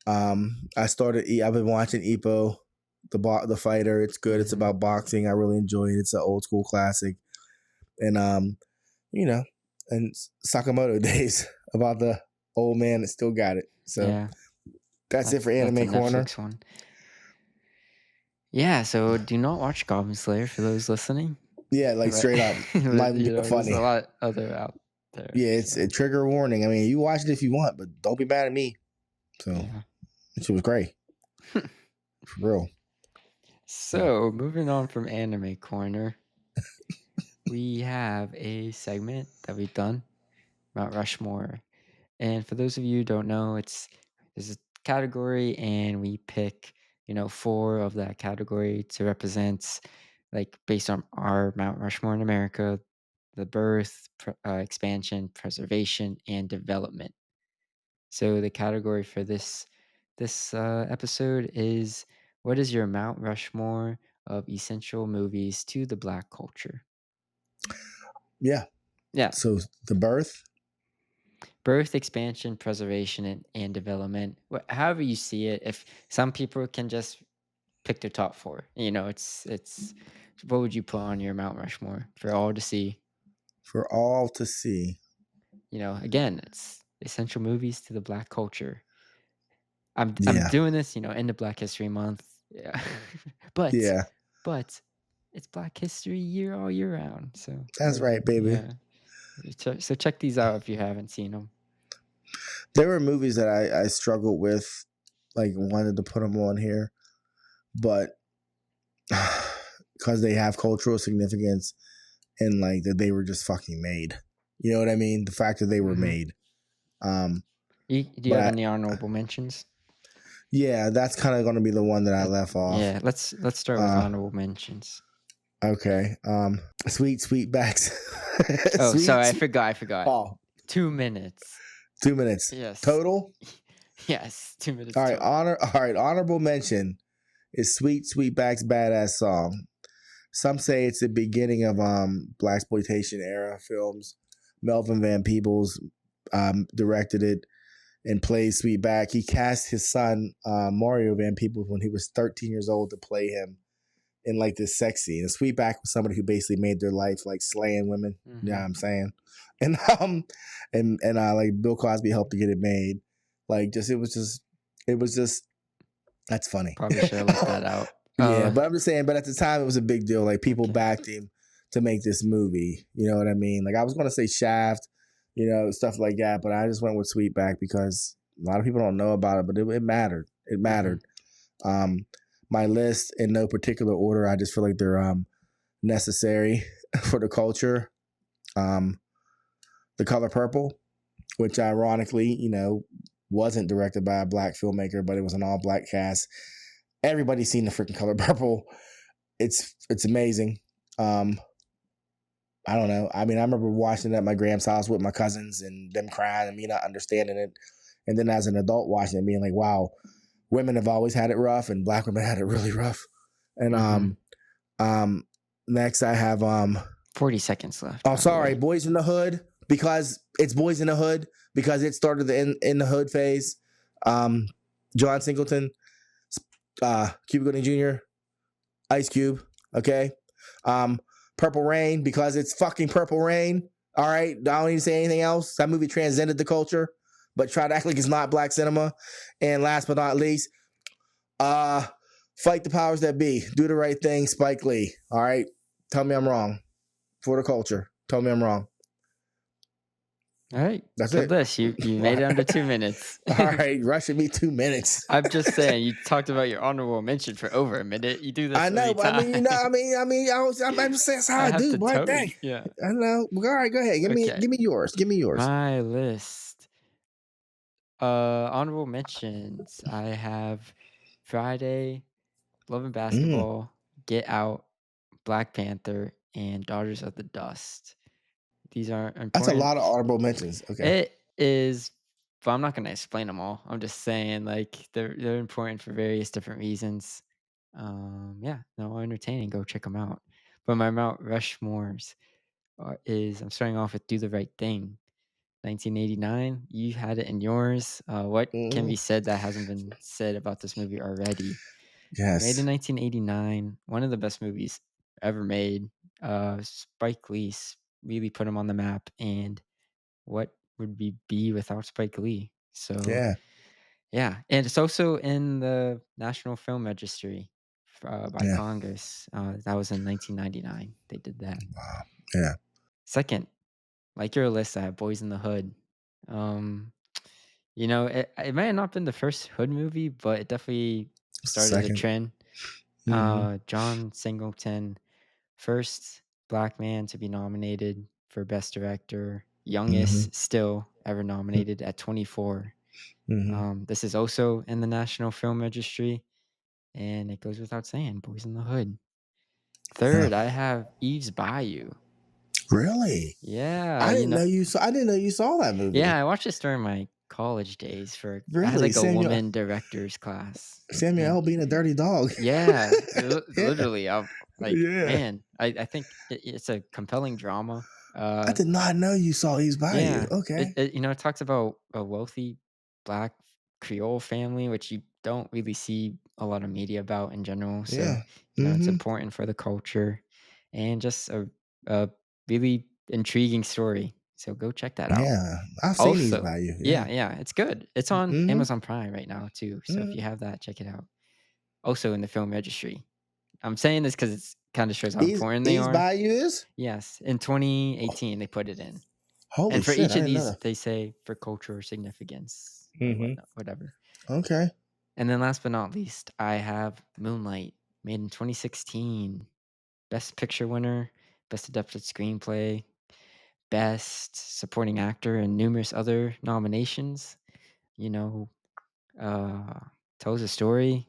I've been watching Ippo, the fighter. It's good. It's about boxing. I really enjoy it. It's an old school classic. And and Sakamoto days about the old man that still got it. So that's it for Anime Corner. Yeah, so do not watch Goblin Slayer for those listening. Yeah, like straight up. Might be funny. There's a lot other out there. Yeah, it's a trigger warning. I mean, you watch it if you want, but don't be mad at me. So it was great. For real. So moving on from Anime Corner, we have a segment that we've done, Mount Rushmore. And for those of you who don't know, there's a category and we pick, 4 of that category to represent, like based on our Mount Rushmore in America, the birth, expansion, preservation, and development. So the category for this episode is, what is your Mount Rushmore of essential movies to the Black culture? Yeah. So the birth, expansion, preservation, and development. However you see it. If some people can just pick their top 4, it's. What would you put on your Mount Rushmore for all to see? For all to see. Again, it's essential movies to the Black culture. I'm doing this, in the Black History Month. Yeah. but it's Black History year all year round. So that's right, baby. Yeah. So check these out if you haven't seen them. There were movies that I struggled with, like wanted to put them on here, but because they have cultural significance and like that they were just fucking made. You know what I mean? The fact that they were made. Do you have any honorable mentions? Yeah, that's kind of going to be the one that I left off. Yeah, let's start with honorable mentions. Okay. Sweetbacks. Oh, sorry, I forgot. Oh. 2 minutes. 2 minutes. Yes. Total? Yes, 2 minutes. All right, honorable mention is Sweetback's Badass Song. Some say it's the beginning of blaxploitation era films. Melvin Van Peebles directed it and played Sweetback. He cast his son Mario Van Peebles when he was 13 years old to play him in like this sex scene. And Sweetback was somebody who basically made their life like slaying women. Mm-hmm. You know what I'm saying? And like Bill Cosby helped to get it made. Like it was just that's funny. Probably should have left that out. Yeah, but I'm just saying, but at the time it was a big deal. Like people backed him to make this movie. You know what I mean? Like I was gonna say Shaft, stuff like that, but I just went with Sweetback because a lot of people don't know about it, but it mattered. It mattered. Mm-hmm. My list in no particular order. I just feel like they're necessary for the culture. The Color Purple, which ironically, wasn't directed by a black filmmaker, but it was an all black cast. Everybody's seen the freaking Color Purple. It's amazing. I don't know. I mean, I remember watching it at my Gram's house with my cousins and them crying and me not understanding it. And then as an adult watching it, being like, wow, women have always had it rough and black women had it really rough. And next I have 40 seconds left. Oh, sorry, Boys in the Hood, because it's Boys in the Hood, because it started the in the hood phase. John Singleton, Cuba Gooding Jr., Ice Cube, okay? Purple Rain, because it's fucking Purple Rain. All right, I don't need to say anything else. That movie transcended the culture, but try to act like it's not black cinema. And last but not least, Fight the Powers That Be. Do the Right Thing, Spike Lee. All right, tell me I'm wrong. For the culture, tell me I'm wrong. All right. That's Good it. list. You made it under 2 minutes. All right, rushing me 2 minutes. I'm just saying, you talked about your honorable mention for over a minute. You do this I know, every but I time. mean, I'm just saying that's how I have do, to boy. tell Dang. you. Yeah. I know. All right, go ahead. Give Okay. me yours. Give me yours. My list. Honorable mentions. I have Friday, Love and Basketball, Get Out, Black Panther, and Daughters of the Dust. These are important. That's a lot of honorable mentions. Okay. It is, but I'm not gonna explain them all. I'm just saying, like, they're important for various different reasons. Yeah, no, entertaining. Go check them out. But my Mount Rushmores is, I'm starting off with Do the Right Thing. 1989. You had it in yours. What can be said that hasn't been said about this movie already? Yes. Made in 1989. One of the best movies ever made. Spike Lee really put him on the map. And what would we be without Spike Lee? So yeah. And it's also in the National Film Registry by Congress. That was in 1999. They did that. Wow. Yeah. Second, like your list, I have Boys in the Hood. You know, it might have not been the first Hood movie, but it definitely started a trend. John Singleton, first Black man to be nominated for Best Director, youngest still ever nominated at 24. This is also in the National Film Registry, and it goes without saying, Boys in the Hood. Third, I have Eve's Bayou. Really? Yeah. I didn't know you saw that movie. Yeah, I watched this during my college days Really? I had like a woman director's class. Samuel L. being a dirty dog. Yeah, literally. I'm like, man, I think it's a compelling drama. I did not know you saw Eve's Bayou. Yeah. Okay. It talks about a wealthy Black Creole family, which you don't really see a lot of media about in general. So, it's important for the culture and just a really intriguing story. So go check that out. Yeah, I've seen Eve's Bayou. Yeah, it's good. It's on Amazon Prime right now too. So if you have that, check it out. Also in the film registry. I'm saying this because it kind of shows how important they are. Eve's Bayou is? Yes. In 2018, they put it in. Holy and for shit, each of these, they say for cultural significance, whatever. Okay. And then last but not least, I have Moonlight, made in 2016. Best Picture winner, Best Adapted Screenplay, Best Supporting Actor, and numerous other nominations. Tells a story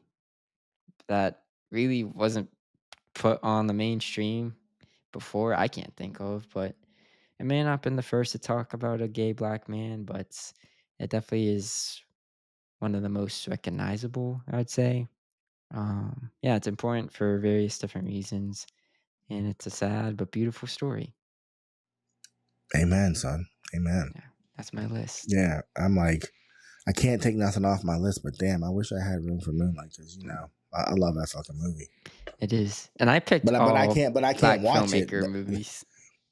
that really wasn't put on the mainstream before, I can't think of, but it may not have been the first to talk about a gay Black man, but it definitely is one of the most recognizable, I'd say. Yeah, it's important for various different reasons, and it's a sad but beautiful story. Amen, son. Amen. Yeah, that's my list. Yeah, I'm like, I can't take nothing off my list, but damn, I wish I had room for Moonlight because I love that fucking movie. It is, and I picked but I can't watch filmmaker it. movies.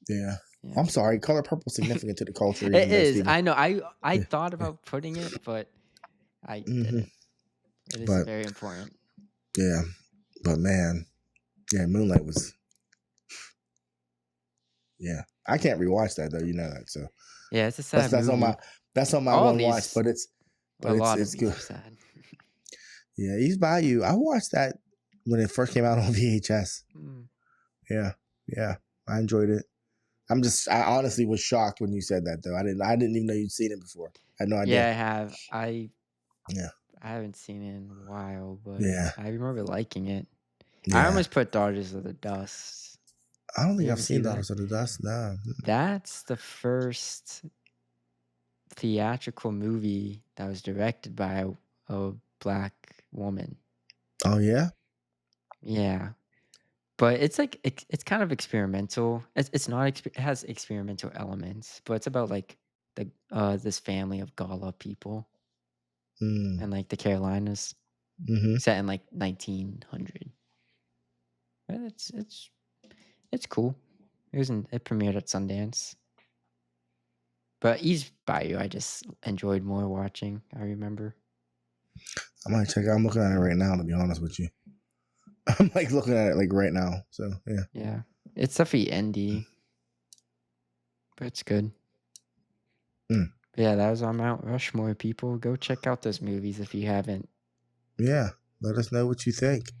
Yeah. I'm sorry. Color Purple significant to the culture. It is. Steven. I know. I thought about putting it, but I didn't. It is very important. Yeah, but man, Moonlight was. Yeah, I can't rewatch that though. You know that, so yeah, it's a sad movie. That's on my one watch, but it's good. Sad. Yeah, Eve's Bayou. I watched that when it first came out on VHS. Yeah, I enjoyed it. I honestly was shocked when you said that though. I didn't even know you'd seen it before. I had no idea. Yeah, I have. I haven't seen it in a while, but I remember liking it. I almost put Daughters of the Dust. I don't think I've seen Daughters of the Dust. No. That's the first theatrical movie that was directed by a Black woman. Oh yeah? Yeah. But it's like it's kind of experimental. It's not it has experimental elements, but it's about like this family of Gala people and like the Carolinas, set in like 1900. It's cool. It premiered at Sundance. But Eve's Bayou, I just enjoyed more watching. I remember. I might check. I'm looking at it right now. To be honest with you, I'm like looking at it like right now. So yeah. Yeah, it's definitely indie, but it's good. Yeah, that was our Mount Rushmore, people. Go check out those movies if you haven't. Yeah, let us know what you think.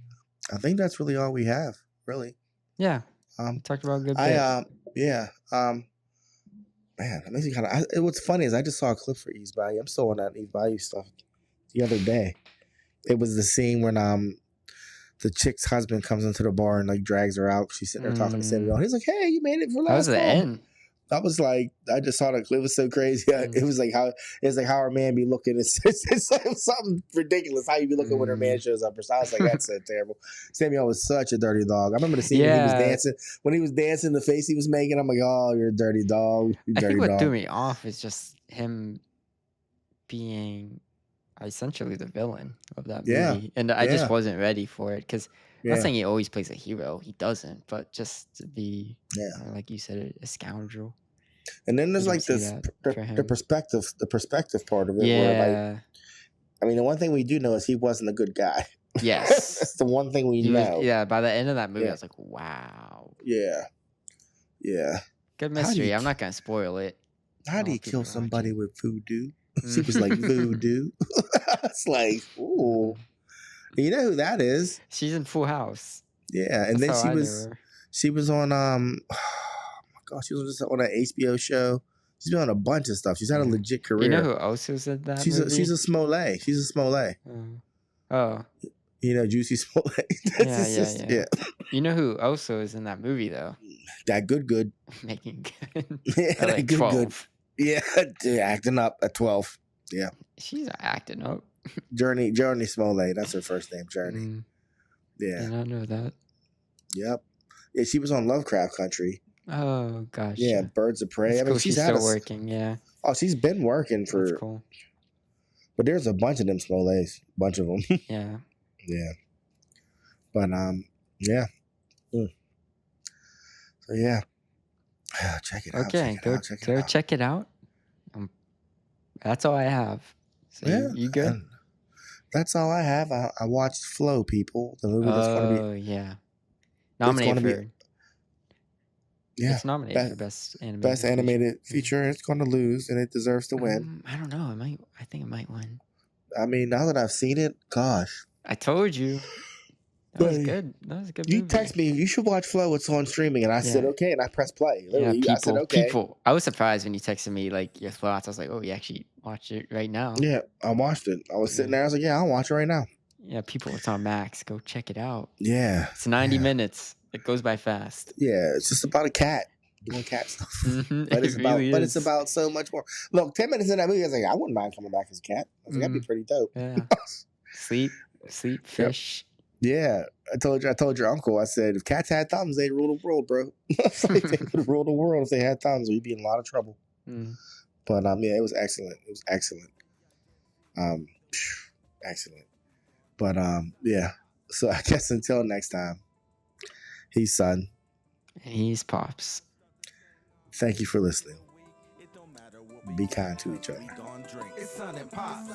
I think that's really all we have, really. Yeah, we talked about a good bit. Man, that makes me kind of. What's funny is I just saw a clip for Eve's Bayou. I'm still on that Eve's Bayou stuff. The other day, it was the scene when the chick's husband comes into the bar and like drags her out. She's sitting there talking to Samuel. He's like, "Hey, you made it for That was last the fall." end. I was like, I just saw the clip. It was so crazy. It was like how our man be looking. It's something ridiculous how you be looking when her man shows up. I was like, that's so terrible. Samuel was such a dirty dog. I remember the scene when he was dancing. When he was dancing, the face he was making. I'm like, oh, you're a dirty dog. You dirty I think what dog. threw me off is just him being essentially the villain of that movie, and I just wasn't ready for it because I'm not saying he always plays a hero. He doesn't, but just to be, like you said, a scoundrel. And then there's like this the perspective part of it. Yeah. Where, like, I mean, the one thing we do know is he wasn't a good guy. Yes. That's the one thing we know. By the end of that movie, I was like, wow. Yeah. Good mystery. I'm not gonna spoil it. How do you kill somebody with voodoo? She was like, voodoo. It's like, ooh. You know who that is? She's in Full House. Yeah, and then she was on she was just on an HBO show. She's been on a bunch of stuff. She's had a legit career. You know who else was in that movie? She's a Smollett. She's a Smollett. Oh. You know, Juicy Smollett. Yeah. You know who also is in that movie though? That good. Making good. Yeah, like 12. Yeah, acting up at 12. Yeah. She's acting up. Journey Smollett. That's her first name, Journey. Yeah. Did not know that. Yep. Yeah, she was on Lovecraft Country. Oh gosh. Yeah, Birds of Prey. That's I mean, cool. She's still working. Yeah. Oh, she's been working for. That's cool. But there's a bunch of them Smolletts. Bunch of them. Yeah. Yeah. But yeah. So yeah. Check it out. Okay, go check it out. That's all I have. So you good? That's all I have. I watched Flow, people. The movie that's going to be. Oh yeah. Nominated for. Yeah. It's nominated for best animated feature. It's going to lose, and it deserves to win. I don't know. I think it might win. I mean, now that I've seen it, gosh. I told you. That was good. That was a good movie. You text me, you should watch Flow. It's on streaming. And I said, okay. And I pressed play. Literally, I said, okay. I was surprised when you texted me, like, your thoughts. I was like, oh, you actually watched it right now. Yeah, I watched it. I was sitting there. I was like, yeah, I'll watch it right now. Yeah, people, it's on Max. Go check it out. Yeah. It's 90 minutes. It goes by fast. Yeah, it's just about a cat doing cat stuff. But it's about so much more. Look, 10 minutes in that movie, I was like, I wouldn't mind coming back as a cat. I was like, that'd be pretty dope. Yeah. Sleep, fish. Yeah. I told your uncle, I said, if cats had thumbs, they'd rule the world, bro. It's like they could rule the world if they had thumbs. We'd be in a lot of trouble. But yeah, it was excellent. It was excellent. Excellent. But yeah. So I guess until next time, he's Son. And he's Pops. Thank you for listening. Be kind to each other. It's Son and Pops.